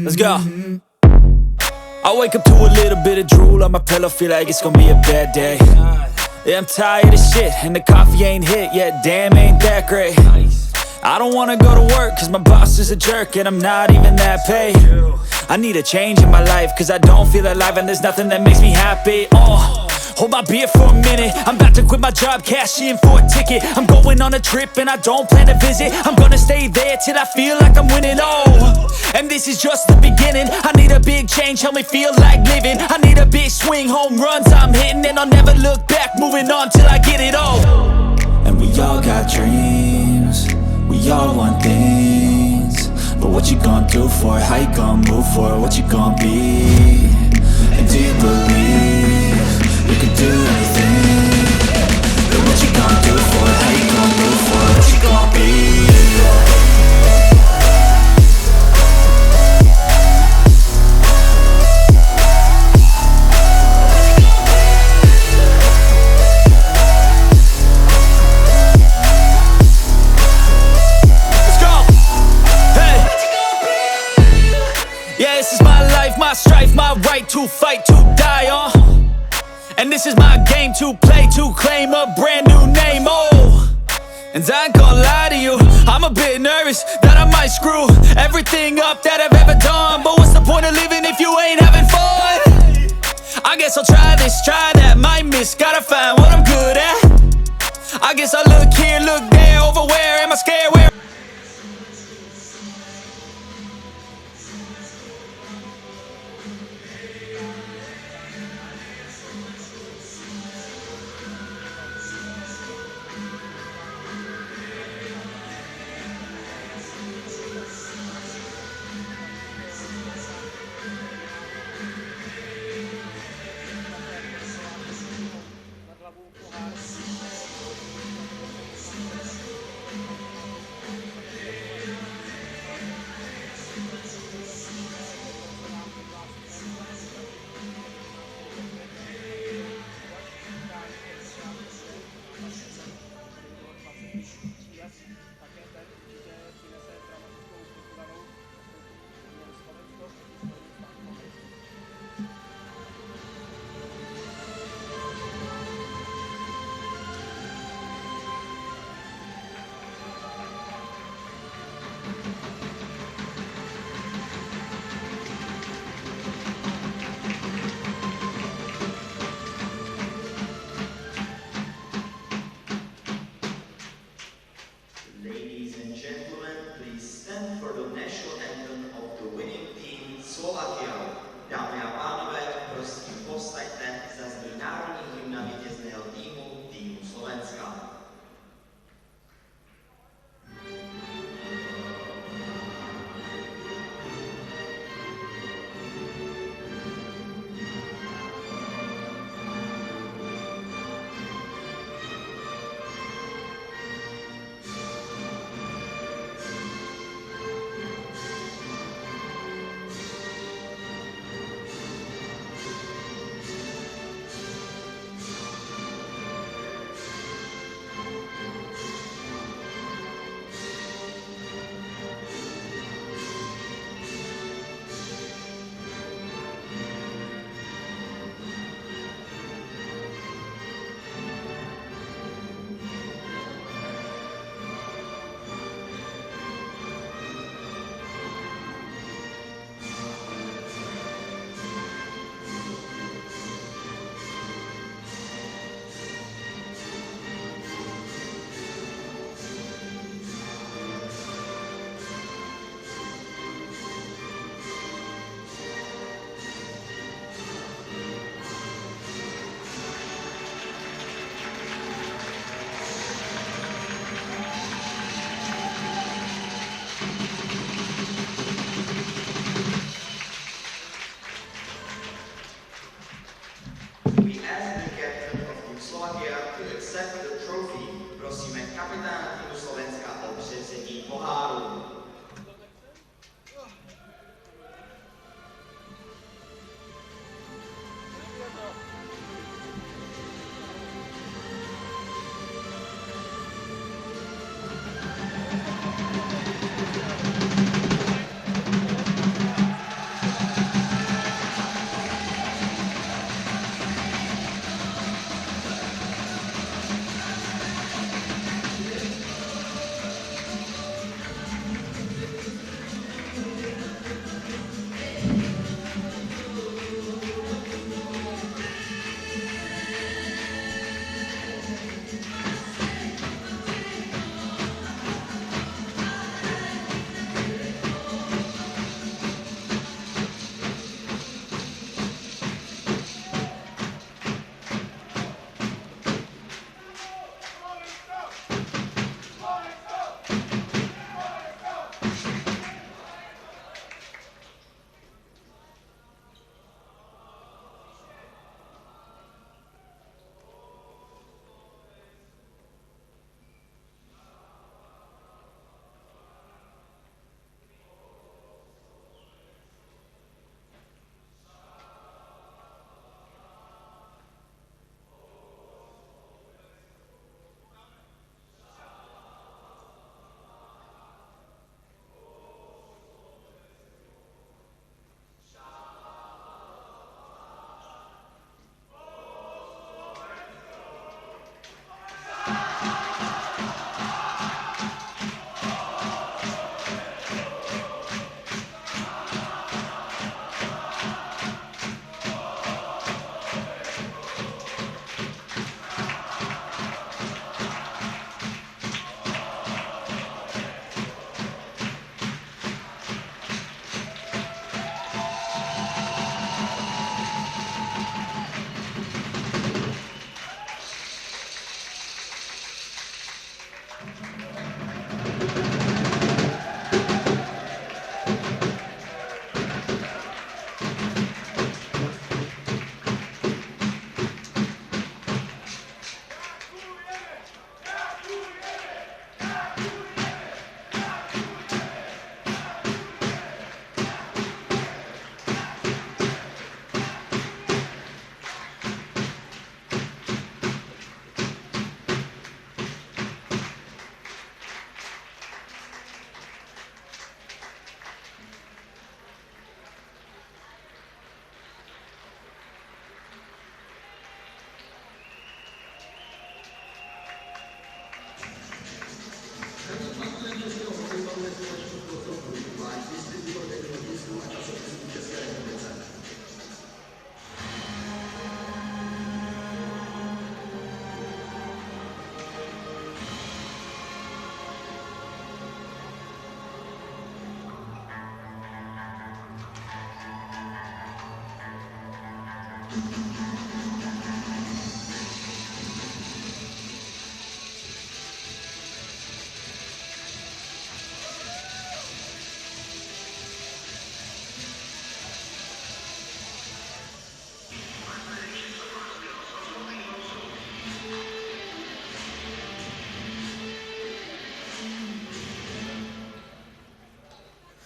Let's go. I wake up to a little bit of drool on my pillow, feel like it's gonna be a bad day. Yeah, I'm tired of shit, and the coffee ain't hit yet, damn, ain't that great. I don't wanna go to work, cause my boss is a jerk, and I'm not even that paid. I need a change in my life, cause I don't feel alive, and there's nothing that makes me happy. Hold my beer for a minute, I'm about to quit my job, cash in for a ticket. I'm going on a trip and I don't plan to visit. I'm gonna stay there till I feel like I'm winning, and this is just the beginning. I need a big change, help me feel like living. I need a big swing, home runs I'm hitting, and I'll never look back, moving on till I get it all. And we all got dreams, we all want things, but what you gonna do for it? How you gonna move for it? What you gonna be? And do you believe you can do anything? But what you gonna do for it? How you gonna move for it? What you gonna be? Let's go! Hey! Yeah, this is my life, my strife, my right to fight, to die on. And this is my game to play, to claim a brand new name, And I ain't gonna lie to you, I'm a bit nervous that I might screw everything up that I've ever done. But what's the point of living if you ain't having fun? I guess I'll try this, try that, might miss, gotta find what I'm good at. I guess I'll look here, look there, over where am I scared, where? Ladies and gentlemen, please stand for the national anthem of the winning team Slovakia. Dámy a pánové, prosím povstaňte, zazní národní hymna vítězného týmu Slovenska. We ask the captain of Team Slovakia to accept the trophy. Prosíme kapitána týmu Slovenska o převzetí poháru.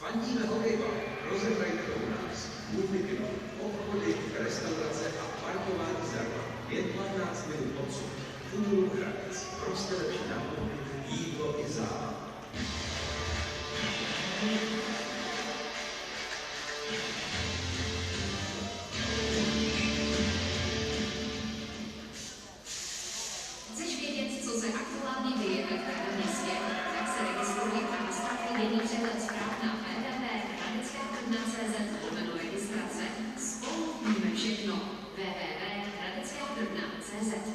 Fandíme hokejbal, rozehrajte ho u nás. Můžete kino, obchody, restaurace a parkování zdarma. Jen 15 minut odsud. Futbol Hradec. Prostě lepší nákupy, jídlo i zábava. Chceš vědět, co se aktuálně děje ve tvém městě? Tak se registruj a nastav denní přehled zpráv na www.hradeckého.cz/registrace. Spolu víme všechno. www.hradeckého.cz.